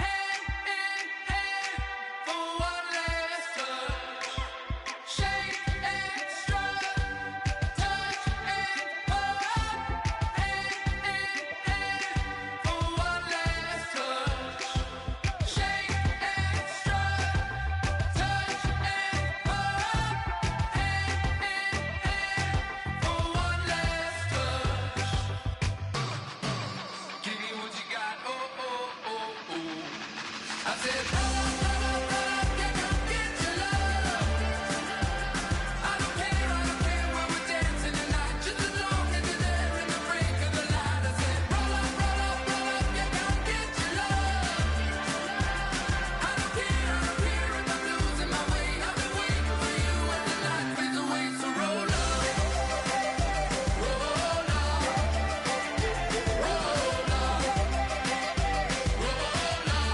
hand in hand for one last touch. Shake extra touch and pull up, hand in hand for one last touch. Shake extra touch and pull up, hand in hand for one last touch. Give me what you got, oh, oh, oh, oh. I said, roll up, yeah, come get your love. I don't care where we're dancing tonight, just as long as you're there in the break of the light. I said, roll up, yeah, come get your love. I don't care if I'm losing my way. I've been waiting for you as the night fades away. So roll up, roll up, roll up, roll up.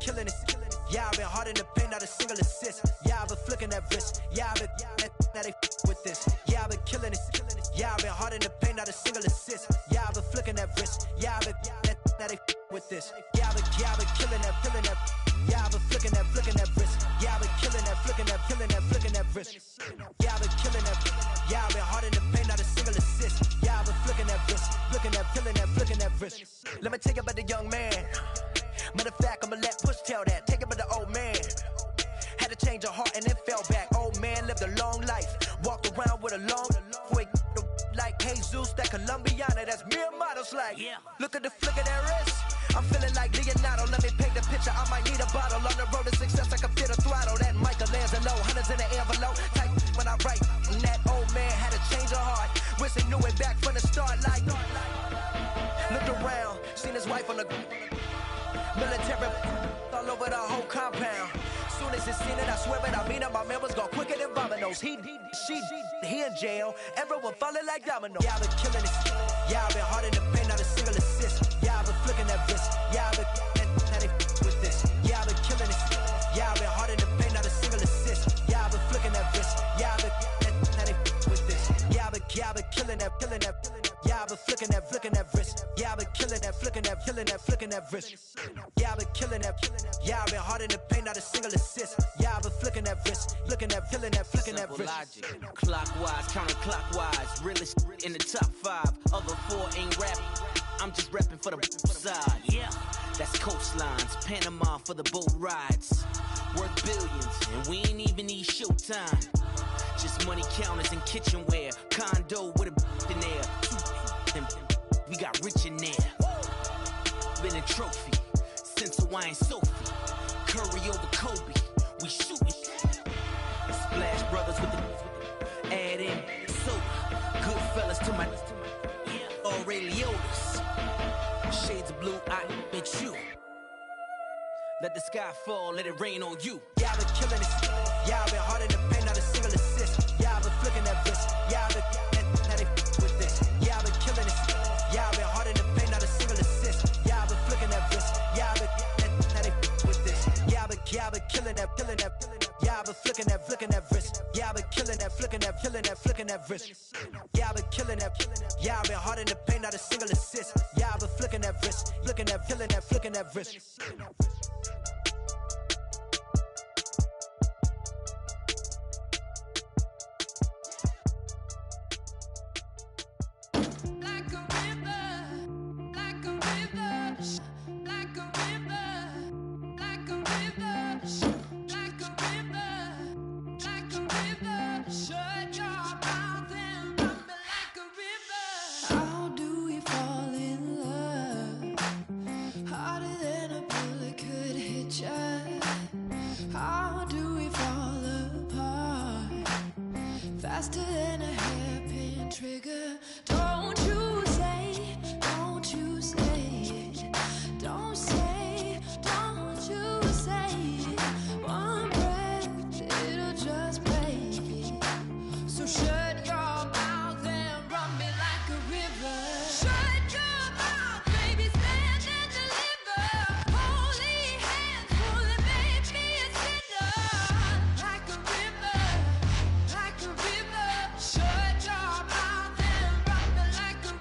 killing it. Yeah, I've been hard in the paint, not a single assist. Yeah, I've been flicking that wrist. Yeah, I've been now they with this. Yeah, I've been killing it. Yeah, I've been hard in the paint, not a single assist. Yeah, I've been flicking that wrist. Yeah, I've been now they with this. Yeah, I've been killing that. Yeah, I've been flicking that wrist. Yeah, I've been killing that, flicking that wrist. Yeah, I've been killing that. Yeah, I've been hard in the paint, not a single assist. Yeah, I've been flicking that wrist, flicking that wrist. Let me tell you about the young man. Matter of fact, I'ma let Push tell that. Take it about the old man. Had to change her heart and then fell back. Old man lived a long life. Walked around with a long wig like Jesus, that Colombiana. That's mere models like. Yeah. Look at the flick of that wrist. I'm feeling like Leonardo. Let me paint the picture. I might need a bottle. On the road to success, I can fit a throttle. That Michelangelo, hundreds in the envelope. Type when I write. And that old man had to change her heart. Wish he knew it back from the start. Like, looked around, seen his wife on the military all over the whole compound. Soon as he seen it, I swear it, I mean it. My man was gone quicker than dominoes. He in jail. Everyone falling like dominoes. Yeah, I've been killing it. Yeah, I've been hard in the paint, not a single assist. Yeah, I've been flicking that wrist. Yeah, I've been now they with this. Yeah, I've been killing it. Yeah, I've been hard in the paint, not a single assist. Yeah, I've been flicking that wrist. Yeah, I've been now they with this. Yeah, I've been killing that. Yeah, I've been flicking that wrist. Yeah, I've been killing that, flicking that wrist. Yeah, I've been killing that. Yeah, I've been hard in the paint, not a single assist. Yeah, I've been flicking that wrist, flicking that wrist. Logic. Clockwise, counterclockwise, realest in the top 5. Other 4 ain't rapping. I'm just repping for the side. Yeah, that's coastlines, Panama for the boat rides. Worth billions, and we ain't even need showtime. Just money counters and kitchenware. Condo with a in there. We got rich in there. Been a trophy since Hawaiian Sophie. Curry over Kobe. We shooting. Splash Brothers with the add in soda. Good fellas to my Aureliotis. Shades of blue, I bet you. Let the sky fall, let it rain on you. Yeah, I've been killing it. Yeah, I've been hard in the paint, not a single assist. Yeah, I've been flicking that wrist. Yeah, I've been now they with this. Yeah, I've been killing it. Yeah, I've been hard in the paint, not a single assist. Yeah, I've been flicking that wrist. Yeah, I've been now they with this. Yeah, I've been killing that. Yeah, I've been flicking that wrist. Yeah, I've been killing that, flicking that wrist. Yeah, I've been killing that. Yeah, I've been hard in the paint, not a single assist. Yeah, I've been flicking that wrist, flicking that wrist. Faster than a hairpin trigger. Don't you say it. Don't say, don't you say it. One breath, it'll just break it. So shut your mouth and run me like a river. Shut your mouth, baby, stand and deliver. Holy hands, pull and make me a sinner. Like a river, like a river. Shut your mouth and run me like a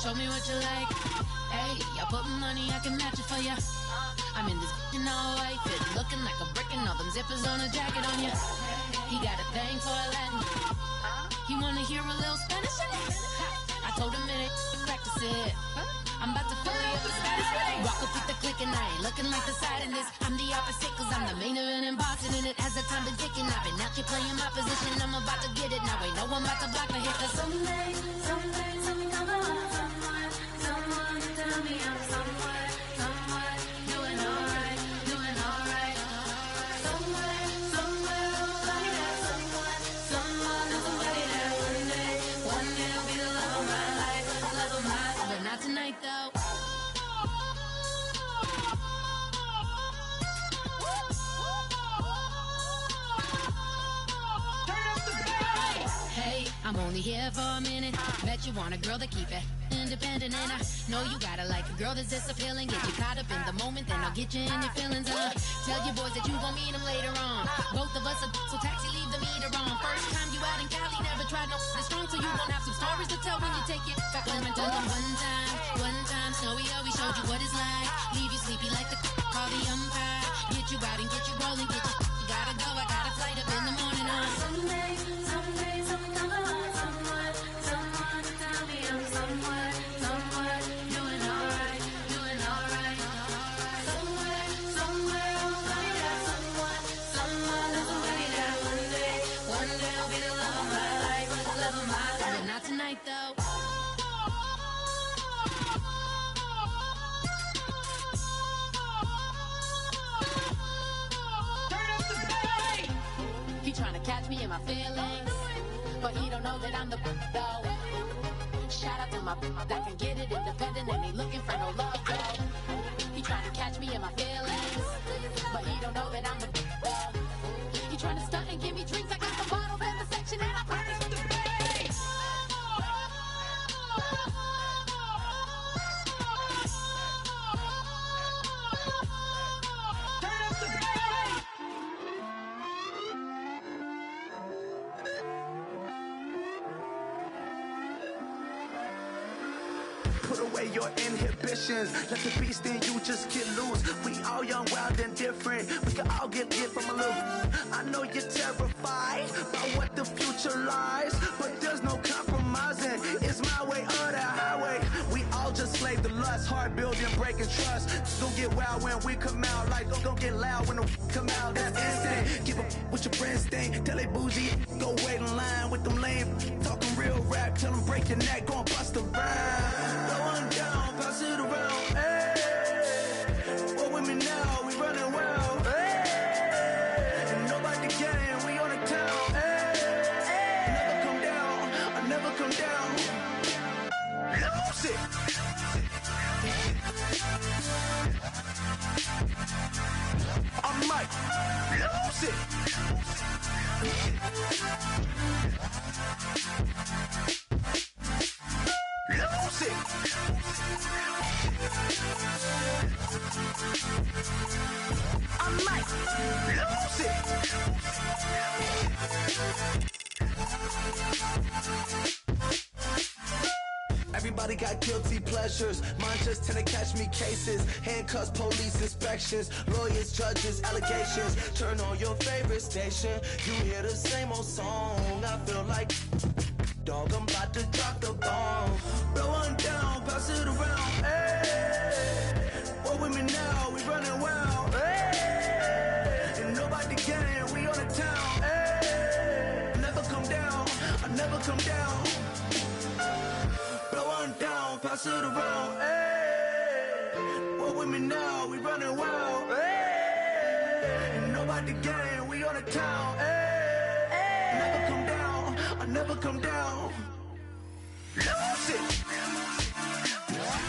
show me what you like. Hey, y'all put money, I can match it for ya. I'm in this in all white fit, looking like a brick and all them zippers on a jacket on ya. He got a thing for a Latin. He wanna hear a little Spanish? I told him it ain't practice it. I'm about to fully up the status. Rock up with the click and I ain't looking like the side in this. I'm the opposite cause I'm the main event and boxing in it. As the time been ticking, I've been out here playing my position. I'm about to get it now. Ain't no one about to block the hit. Cause someday, something come along. Someone tell me I'm somewhere doing alright. Somewhere, somebody that someone is somebody that one day will be the love of my life, but not tonight though. Hey, I'm only here for a minute. Bet you want a girl that keep it independent, and I know you gotta like a girl that's this appealing. Get you caught up in the moment, then I'll get you in your feelings. Tell your boys that you gon' meet them later on. Both of us are so taxi, leave the meter on. First time you out in Cali, never tried no strong, so you gon' have some stories to tell when you take it back home and tell them one time, Snowy always showed you what it's like. Leave you sleepy like the call the umpire. Get you out and get you rolling, get you gotta go. I got a flight up in the morning on someday, something come along. Someone tell me I'm somewhere doing alright. Somewhere, somebody that someone is somebody that one day will be the love of my life, but not tonight though. He tryna catch me in my feelings, but he don't know that I'm the though. Shout out to my that can get it independent and ain't looking for no love though. He tryna catch me in my feelings, but he don't know that I'm the though. He tryna stunt and give me drinks. I got the bottles in the section and I promise the bass. Put away your inhibitions. Let the beast in you just get loose. We all young, wild, and different. We can all get lit from a little. I know you're terrified by what the future lies, but there's no compromising. It's my way or the highway. We all just slave the lust, hard building, breaking trust. Don't get wild when we come out. Like don't get loud when the come out. That's instant. Keep up with your friends thing. Tell they bougie, go wait in line with them lame. Talking real rap, tell them break your neck, go and bust a rhyme. Going down, pass it around. Hey, what with me now? We running wild. Hey, and nobody can. We on the town. Hey, never come down. I never come down. Lose it. I might lose it. Lose it. I might lose it. Everybody got guilty pleasures. Mine just tend to catch me cases. Handcuffs, police inspections, lawyers, judges, allegations. Turn on your favorite station. You hear the same old song. I feel like dog, I'm about to drop the bomb. Blow one down, pass it around. Hey, what with me now? We running wild. Hey, and nobody can. We on the town. Hey, never come down. I never come down. Blow one down, pass it around. Hey, what with me now? We running wild. Hey, and nobody can. We on the town. Hey, never come down. I never come down. Lose it.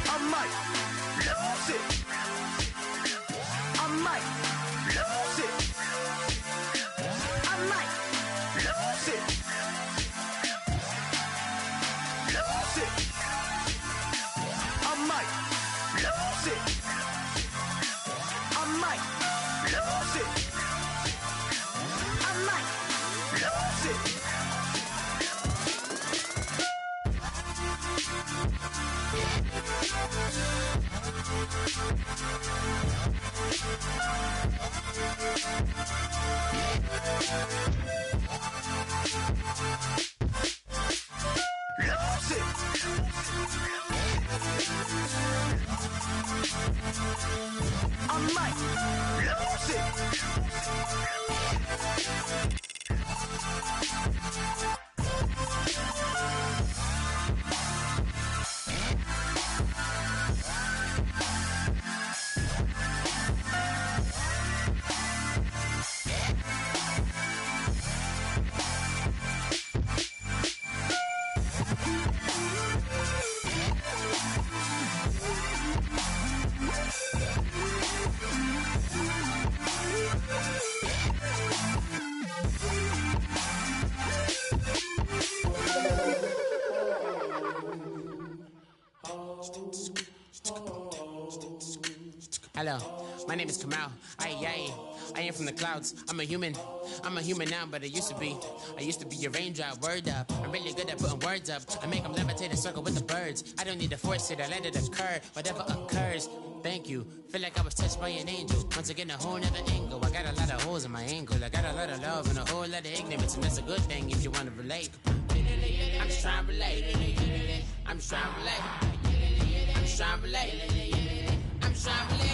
I might lose it. I might lose it. I might lose it. Lose it. I might lose it. I might lose it. I might lose it. I might lose it. Hello, my name is Kamal. I am from the clouds. I'm a human now, but I used to be a raindrop, word up. I'm really good at putting words up. I make them levitate and circle with the birds. I don't need to force it, I let it occur, whatever occurs. Thank you, feel like I was touched by an angel. Once again, a whole nother angle. I got a lot of holes in my ankle. I got a lot of love and a whole lot of ignorance, and that's a good thing if you want to relate. I'm just trying to relate. I'm just trying to relate. I'm just trying to relate. I'm just trying to relate.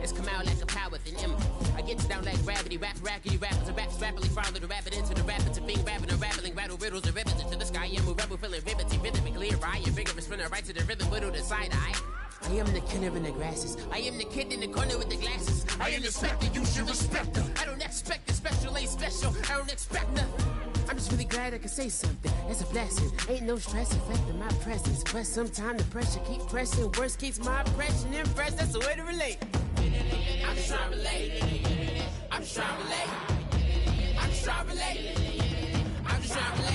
It's come out like a power with an M. I get down like gravity, rackety rappers and raps rapidly follow the rapid into the rapids of being rapping and rattling, rattle riddles and ribbons into the sky. I'm a rebel, feeling riveting, rhythmically right, and vigorous, spinning right to the rhythm, widow to side eye. I am the killer in the grasses. I am the kid in the corner with the glasses. I am the specter, you should respect her. I don't expect the special, ain't special. I don't expect nothing. I'm just really glad I can say something. It's a blessing. Ain't no stress affecting my presence. But sometimes the pressure keep pressing. Worst keeps my impression impressed. That's the way to relate. I'm just trying to relate. I'm just trying to relate. I'm just trying to relate. I'm just trying to relate.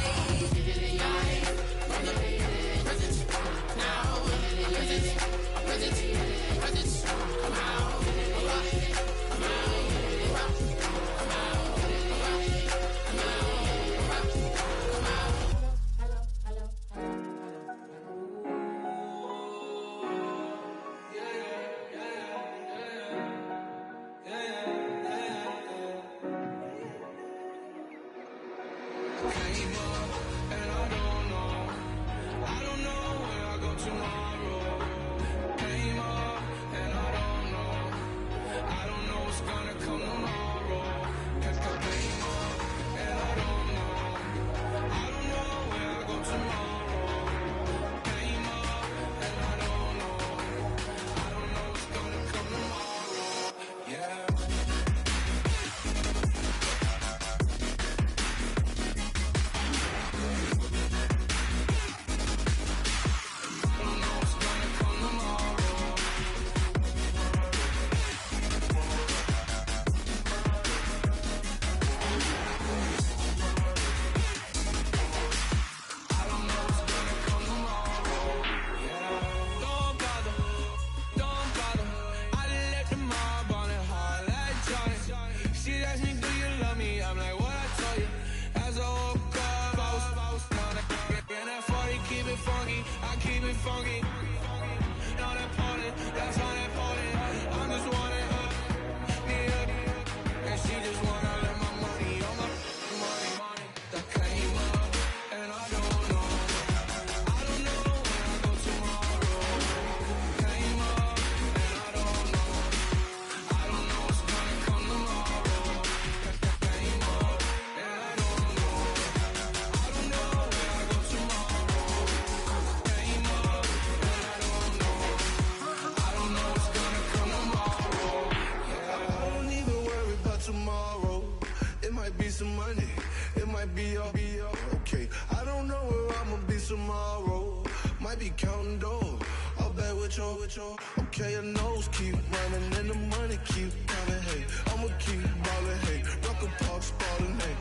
Okay, your nose keep running and the money keep coming. Hey, I'ma keep ballin'. Hey, Rucker Park spallin'. Hey,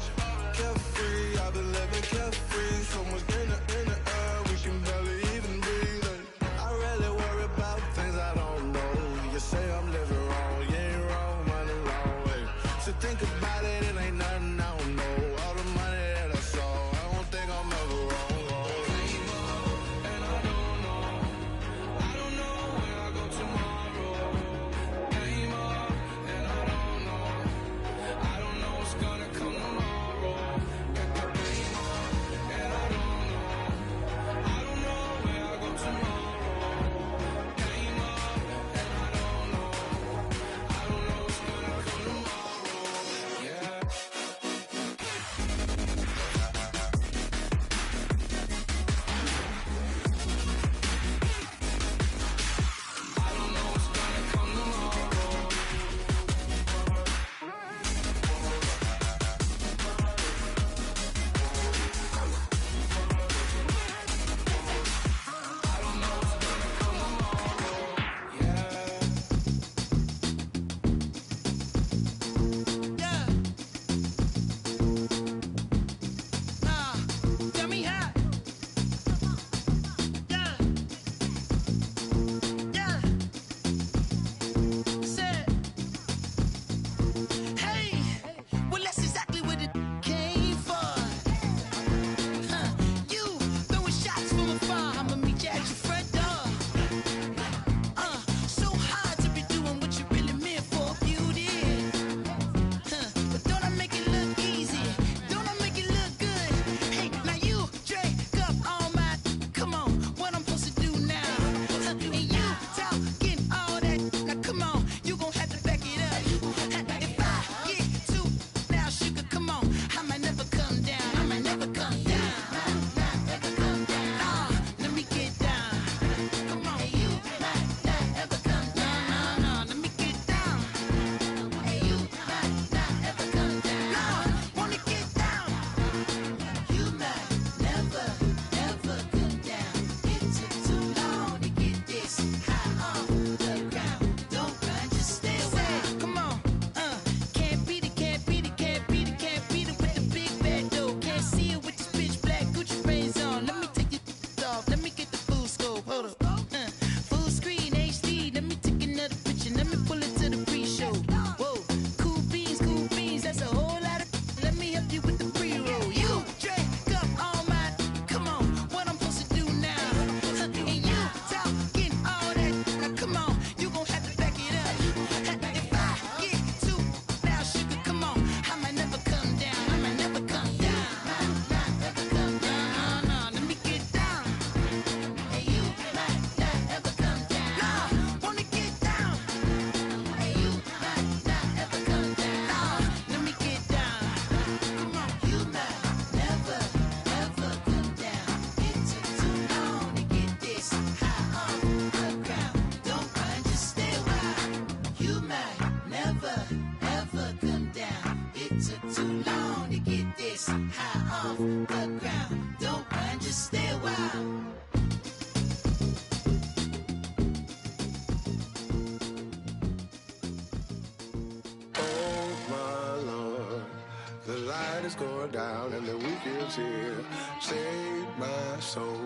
carefree, I've been living carefree. So much in the air, we can barely even breathe. Hey, I rarely worry going down and the weekend's here. Save my soul.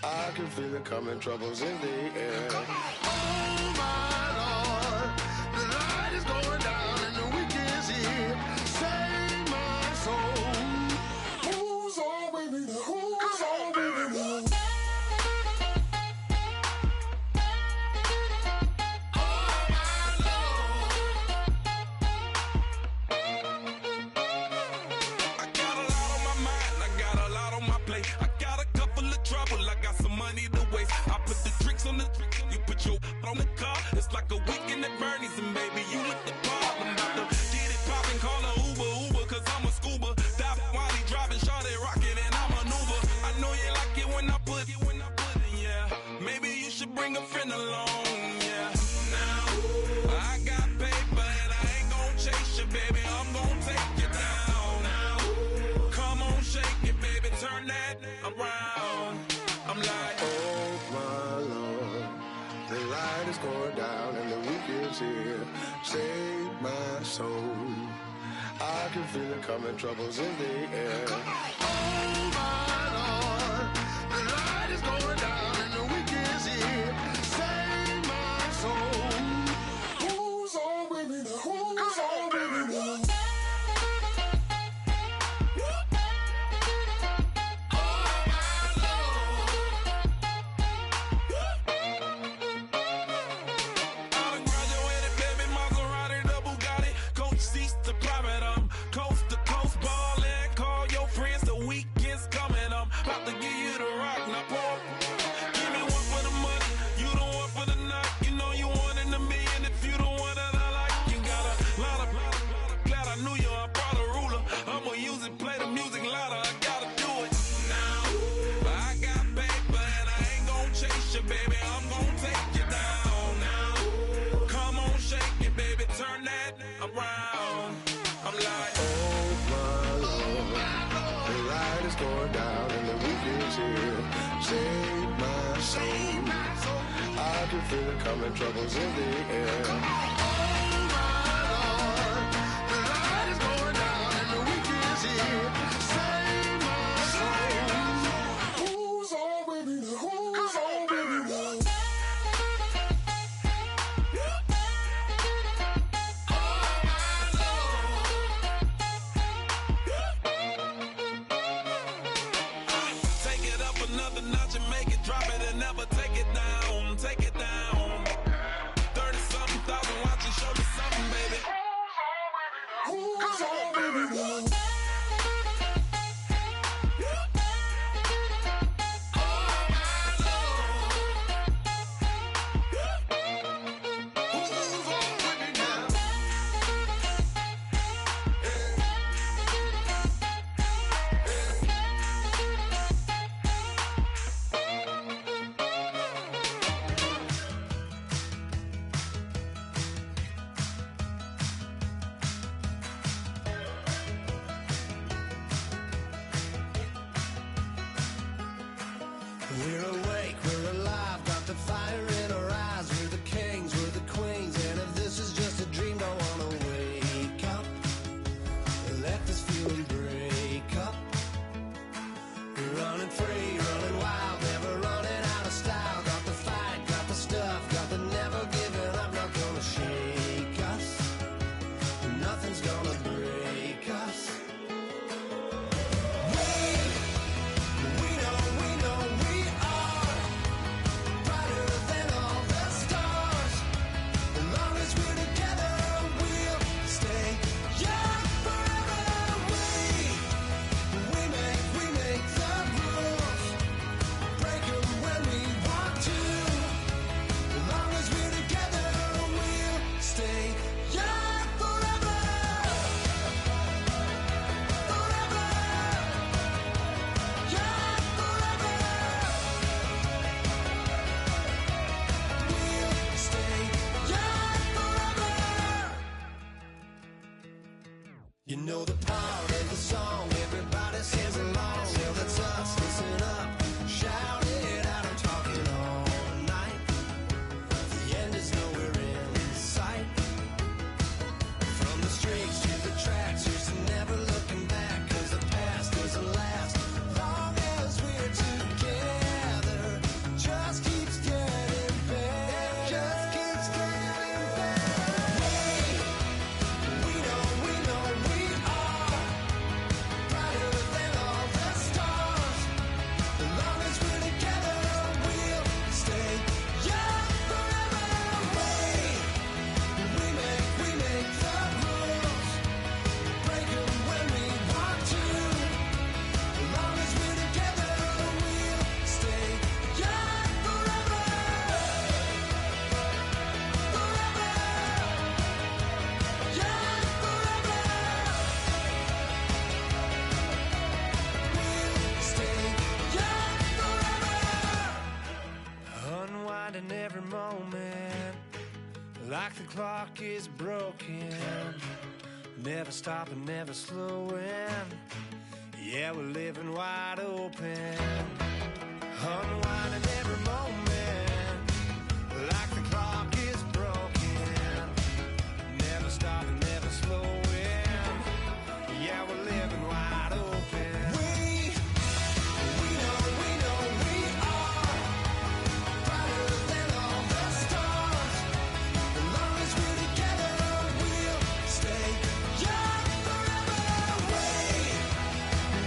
I can feel it coming, troubles in the air. Oh my Lord, the light is going down and the weekend's here. Save my soul. Who's on with me? Who's on with me? On the you put your on the car. It's like a weekend at Bernie's, and baby, you with the problem. About to get it poppin', call a Uber, cause I'm a scuba. Dive while he driving, shawty rockin', and I'm an Uber. I know you like it when I put it, yeah. Maybe you should bring a friend along, yeah. Now, I got paper, and I ain't gon' chase you, baby. I'm gon' take you down. Now, come on, shake it, baby. Turn that around. I'm like, oh my Lord, the light is going down and the weekend's here. Save my soul. I can feel it coming, troubles in the air. Oh my Lord, the light is going down and the weekend's here. Save my soul. Who's on with me? Who's on with me? I can feel it coming, troubles in the air. Oh my Lord, the light is going down and the weekend's here. Save my soul. Who's on with me? Who's on with me? take it up another notch and make it drop it and never take it down. Take it down. 30-something thousand watching, show me something, baby. Who's on, baby? We're awake, we're alive, got the fire in our eyes. We're the kings, we're the queens, and if this is just a dream, don't wanna wake up. Let this feeling break up. We're running free, running wild, never running out of style. Got the fight, got the stuff, got the never giving up. Not gonna shake us, nothing's gonna break us. We know we are moment, like the clock is broken. Never stopping, never slowing. Yeah, we're living wide open. Unwinding every moment, like the clock is broken. Never stopping, never slowing. Yeah, we're living wide open. We know we are brighter than all the stars. As long as we're together, we'll stay young forever.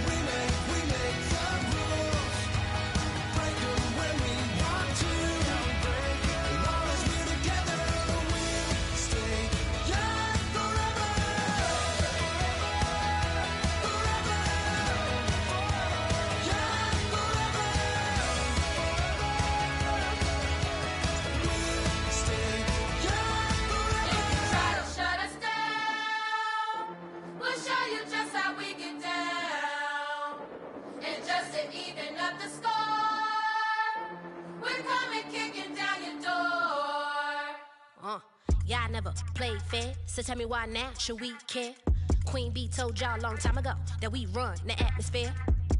We make the rules, break them when we want to. As long as we're together, we'll stay young forever. Try to shut us down. We'll show you just how we get down. And just to even up the score, we're coming kicking down your door. Yeah, I never played fair, so tell me why now should we care? Queen Bee told y'all a long time ago that we run the atmosphere.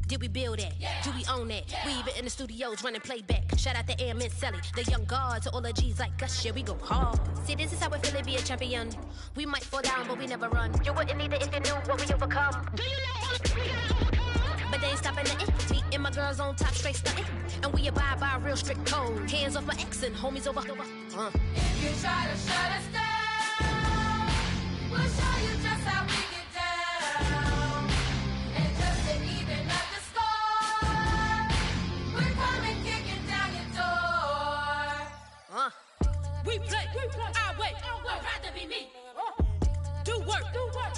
Did we build that? Do we own that? We even in the studios running playback. Shout out to Airman Sally, the young guard, to all the G's like us. Yeah, we go hard. See, this is how we feel to be a champion. We might fall down, but we never run. You wouldn't need it if you knew what we overcome. Do you know what we gotta overcome? But they ain't stopping nothing. Me and my girls on top, straight stunting. And we abide by a real strict code. Hands off my ex and homies over. If you try to shut us down, we'll show you just how we get down. And just to even up the score, we're coming kicking down your door. We play our way. I'd rather be me. Do work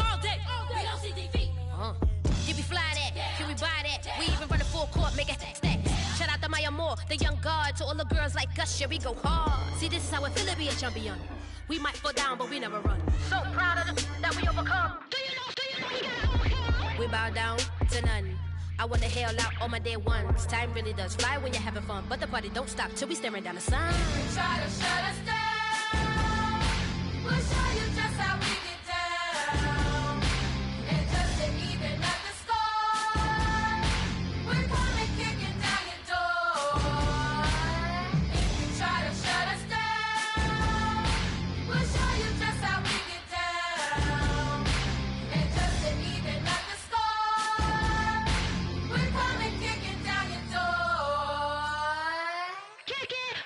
all day. We don't see defeat. Did we fly that? Can we buy that? We even run a full court, make it stack. Shout out to Maya Moore, the young guard, to all the girls like us. Yeah, we go hard. See, this is how it feel to be a champion. We might fall down, but we never run. So proud of that we overcome. Do you know we gotta overcome? We bow down to none. I wanna hail out all my day ones. Time really does fly when you're having fun, but the party don't stop till we staring down the sun. Try to shut us down. We'll show you just how we get down. And just to even up the score, we're coming kicking down your door. If you try to shut us down, we'll show you just how we get down. And just to even up the score, we're coming kicking down your door. Kick it!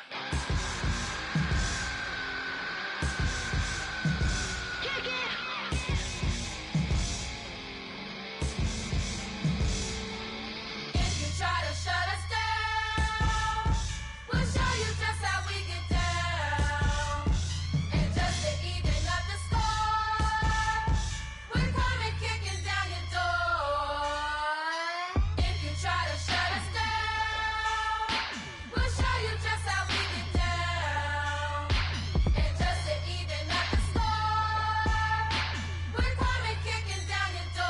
Kick it! If you try to shut us down, we'll show you just how we get down. And just to even up the score, we're coming kicking down your door. If you try to shut us down, we'll show you just how we get down. And just to even up the score, we're coming kicking down your door.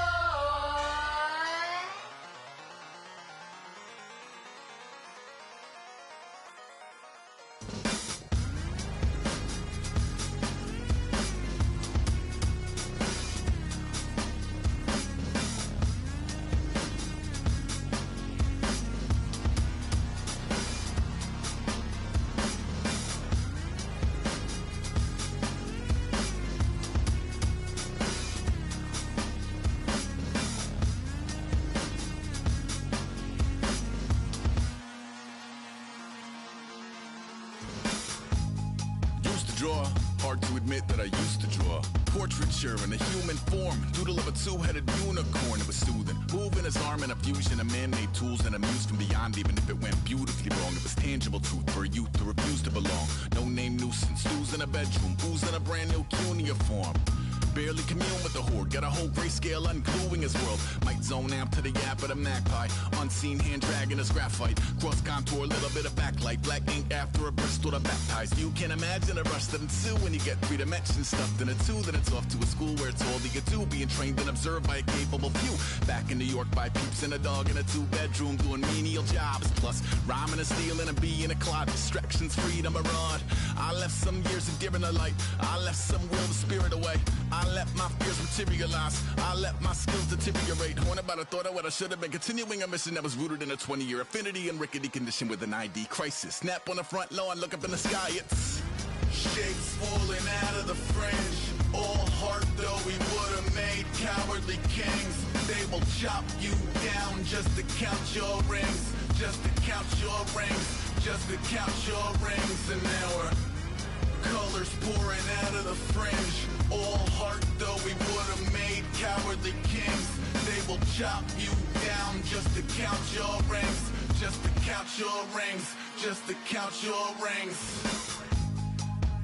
Used to draw, hard to admit that I used to draw. Portraiture in a human form, doodle of a two-headed unicorn. It was soothing, moving his arm in a fusion of man-made tools and a muse from beyond. Even if it went beautifully wrong, it was tangible truth for a youth to refuse to belong. No name nuisance, who's in a bedroom, who's in a brand new cuneiform. barely commune with the horde. Got a whole grayscale ungluing his world. Might zone amp to the yap of the magpie. Unseen hand dragging his graphite. Cross contour, little bit of backlight. Black ink after a Bristol to baptize. You can imagine a rush that ensue when you get 3 dimensions stuffed in a 2. Then it's off to a school where it's all you can do. Being trained and observed by a capable few. Back in New York by peeps and a dog in a 2-bedroom doing menial jobs. Plus rhyming and stealing and being a clod. Distractions, freedom, a rod. I left some years of giving a light. I left some will the spirit away. I let my fears materialize. I let my skills deteriorate. Haunted by the thought of what I should have been. Continuing a mission that was rooted in a 20-year affinity and rickety condition with an ID crisis. Snap on the front lawn, look up in the sky. It's shapes falling out of the fringe. All heart though we would have made cowardly kings. They will chop you down just to count your rings. Just to count your rings. Just to count your rings. And now we're colors pouring out of the fringe. All heart though we would have made cowardly kings. They will chop you down just to count your rings. Just to count your rings. Just to count your rings.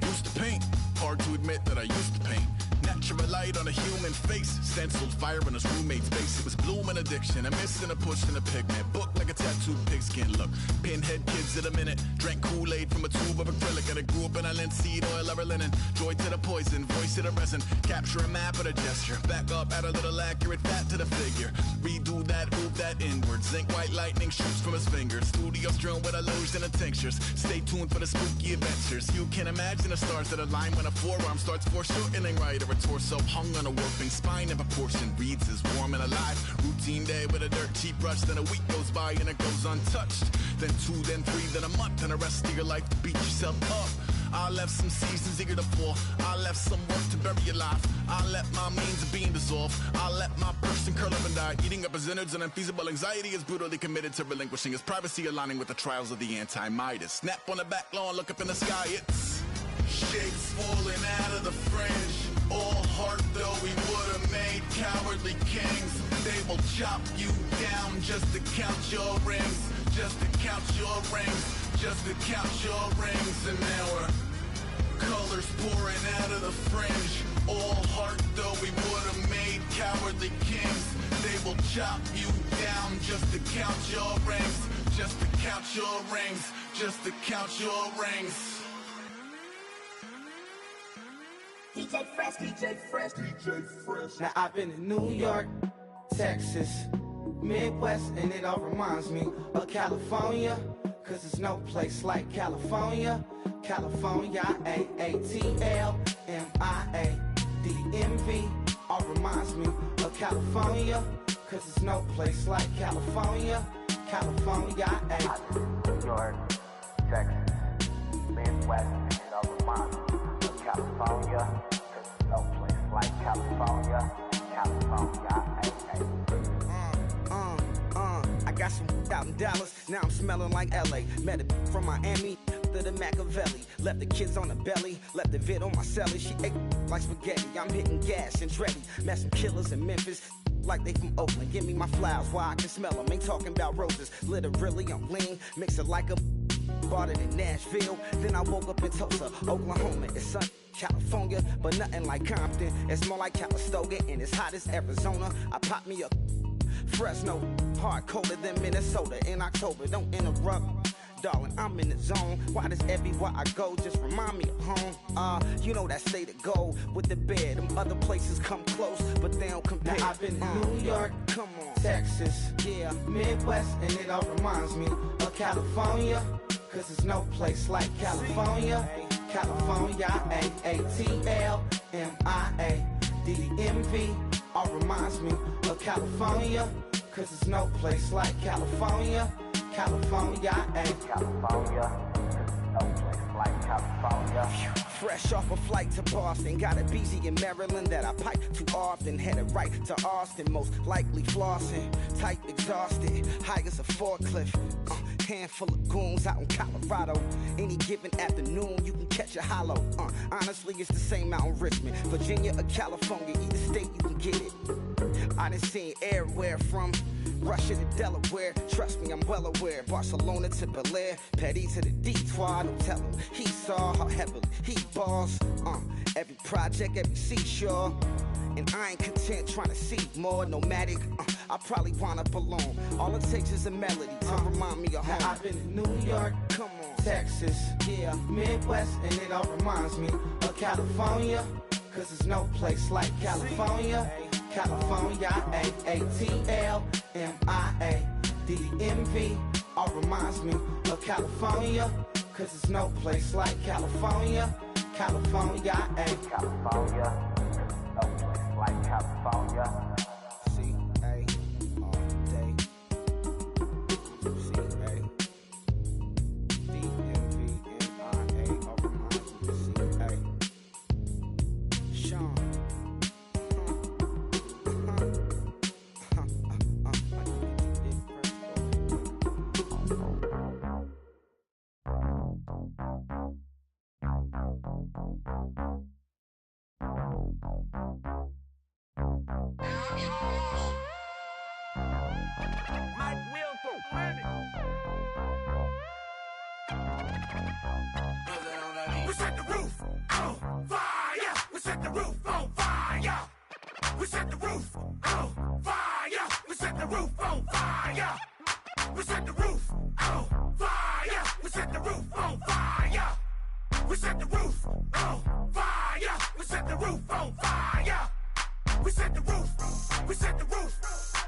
Used to paint. Hard to admit that I used to paint. Natural light on a human face. Stenciled fire in his roommate's face. It was blooming addiction. A miss and a push and a pigment. Book like a tattooed pigskin look. Pinhead kids in a minute. Drank Kool-Aid from a tube of acrylic. And I grew up in a linseed oil or linen. Joy to the poison. Voice to the resin. Capture a map of a gesture. Back up, add a little accurate fat to the figure. Redo that, move that inward. Zinc white lightning shoots from his fingers. Studio strewn with illusion and tinctures. Stay tuned for the spooky adventures. You can imagine the stars that align when a forearm starts foreshortening right. Or a torso hung on a warping spine in proportion. Reads as warm and alive. Routine day with a dirt cheap brush. Then a week goes by and it goes untouched. Then 2, then 3, then a month. And the rest of your life to beat yourself up. I left some seasons eager to fall. I left some work to bury your life. I let my means of being dissolve. I let my person curl up and die. Eating up his innards and unfeasible anxiety is brutally committed to relinquishing his privacy, aligning with the trials of the anti-Midas. Snap on the back lawn, look up in the sky. It's shapes falling out of the fringe. All heart though we would have made cowardly kings. They will chop you down just to count your rings. Just to count your rings. Just to count your rings. And now we're colors pouring out of the fringe. All heart though we would have made cowardly kings. They will chop you down just to count your rings. Just to count your rings. Just to count your rings. DJ Fresh, DJ Fresh, DJ Fresh. Now I've been in New York, Texas, Midwest, and it all reminds me of California. Cause there's no place like California. California, A-A-T-L-M-I-A-D-M-V. All reminds me of California. Cause there's no place like California. California, New York, Texas, Midwest, and it all reminds me of California. Cause there's no place like California. California, I got some out in Dallas, now I'm smelling like LA. Met a from Miami, to the Machiavelli. Left the kids on the belly, left the vid on my celly. She ate like spaghetti, I'm hitting gas and Dreddy. Met some killers in Memphis, like they from Oakland. Give me my flowers while I can smell them. Ain't talking about roses, literally I'm lean. Mix it like a bought it in Nashville. Then I woke up in Tulsa, Oklahoma. It's sun, California, but nothing like Compton. It's more like Calistoga and it's hot as Arizona. I pop me up Fresno, hard colder than Minnesota in October. Don't interrupt, darling, I'm in the zone. Why does everywhere I go just remind me of home? You know that state of gold with the bed. Them other places come close, but they don't compare. Now I've been in New York, come on, Texas, yeah, Midwest, and it all reminds me of California. Cause there's no place like California. California, A-A-T-L-M-I-A-D-M-V. All reminds me of California. Cause there's no place like California. California, California. No place like California. Fresh off a flight to Boston. Got a BZ in Maryland that I pipe too often. Headed right to Austin, most likely flossing. Tight, exhausted, high as a forklift. Handful of goons out in Colorado. Any given afternoon, you can catch a hollow. Honestly, it's the same out in Richmond, Virginia or California. Either state, you can get it. I done seen everywhere from Russia to Delaware. Trust me, I'm well aware. Barcelona to Bel Air, Petty to the Detroit. Don't tell him he saw how heavily he balls. Every project, every seashore. And I ain't content trying to see more. Nomadic, I probably wind up alone. All it takes is a melody to remind me of home. I've been to New York, come on, Texas, yeah, Midwest, and it all reminds me of California. Cause there's no place like California. California, A-A-T-L-M-I-A-D-M-V. All reminds me of California. Cause there's no place like California. California, California. No place like California. C-A all day. C-A D-M-V-N-I-A all reminds me of C-A. Sean. We set the roof on fire. We set the roof on fire. We set the roof on fire. We set the roof on fire. We set the roof on fire. We set the roof on fire. We set the roof on fire. We set the roof on fire. We set the roof. We set the roof.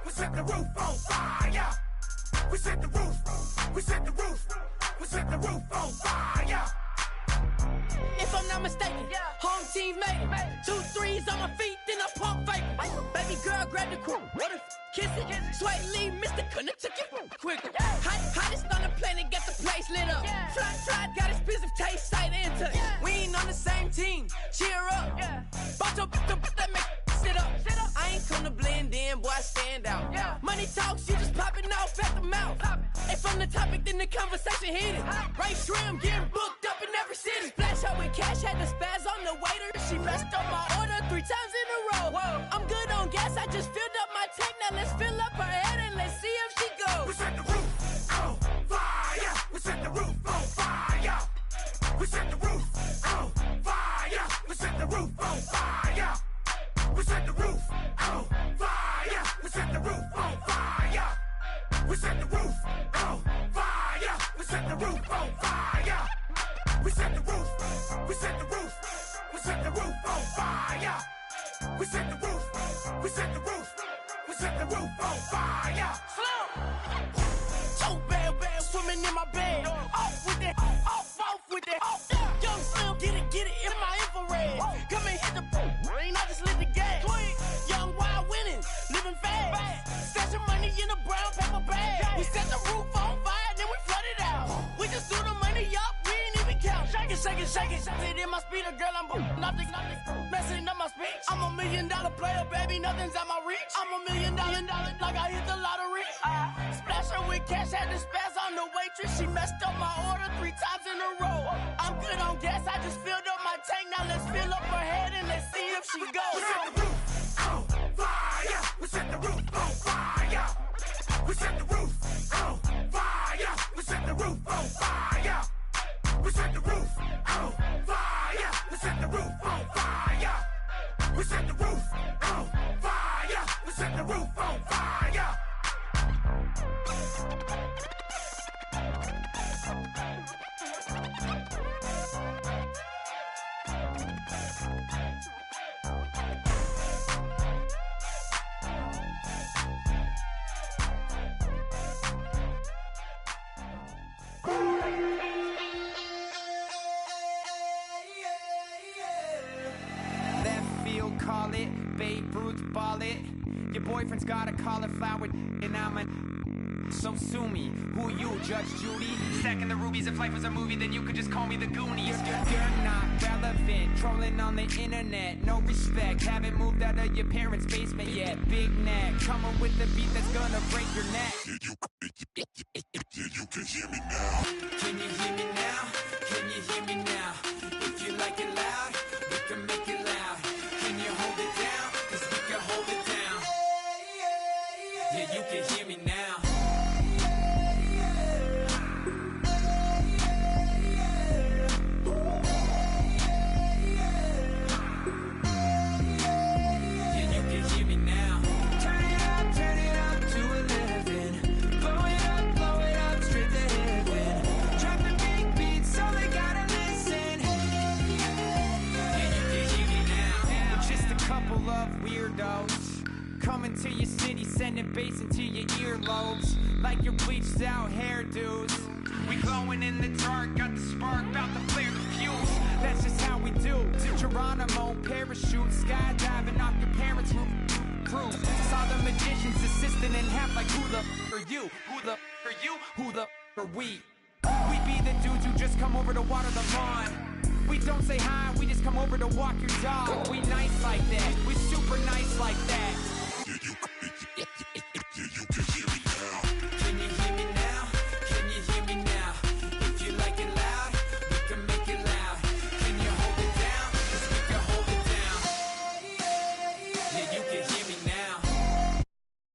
We set the roof on fire. We set the roof. We set the roof. We set the roof on fire. If I'm not mistaken, home team made it. 2 3s on my feet, then I pump fake. Baby girl, grab the crew. What if kiss it? Sway Lee, Mr. Couldn't took it quicker. Hottest on the planet, get the place lit up. Fly, got expensive taste, sight and touch. We ain't on the same team. Cheer up. Bunch of that make sit up. I ain't come to blend in, boy, I stand out. Money talks, you just popping off at the mouth. If I'm the topic, then the conversation heated. Right shrimp, getting booked up in every city. Splash out with cash, had the spaz on the waiter. She messed up my order 3 times in a row. I'm good on gas, I just filled up my tank. Now let's fill up her head and let's see if she goes. We set the roof on fire. We set the roof on fire. We set the roof on fire. We set the roof on fire. We set the roof on fire. We set the roof on fire. We set the roof on fire. We set the roof on fire. We set the roof. We set the roof. We set the roof on fire. We set the roof. We set the roof. We set the roof on fire. Slow. So bad, swimming in my bed. Off with it, off with it. Young Slim, get it in my infrared. Come and hit the rain, I just lit the gas. Young wild winning, living fast. Stashing money in a brown paper bag. We set the roof on fire, then we flood it out. We just threw the money up, we ain't even count. Shake it, shake it, shake it. Shake it in my speeder, girl, I'm nothing. Messing up my speech. I'm $1 million player, baby, nothing's at my reach. I'm $1 million, like I hit the lottery. Splash her with cash, had the spaz on the waitress. She messed up my order 3 times in a row. I'm good on gas, I just filled up my tank. Now let's fill up her head and let's see if she goes. We set the roof on fire. We set the roof on fire. We set the roof on fire. We set the roof on fire. We set the roof on fire. We set the roof on fire. We set the roof on fire. We set the roof on fire. Left field, call it. Babe Ruth, ball it. Your boyfriend's got a cauliflower, and I'm a. So sue me. Who you, Judge Judy? Stacking the rubies. If life was a movie, then you could just call me the Goonies. You're not relevant. Trolling on the internet. No respect. Haven't moved out of your parents' basement yet. Big neck. Coming with the beat that's gonna break your neck. You can hear me now. Can you hear me now? Can you hear me now? If you like it loud, we can make it loud. Can you hold it down? 'Cause we can hold it down. Yeah, you can hear me now. weirdos. Coming to your city, sending bass into your earlobes. Like your bleached out hairdos. We glowing in the dark, got the spark, about to flare the fuse. That's just how we do. Geronimo, parachute, skydiving off your parents' roof. Saw the magician's assistant in half like who the are you? Who the are you? Who the are we? We be the dudes who just come over to water the lawn. We don't say hi, we just come over to walk your dog. We nice like that, we super nice like that.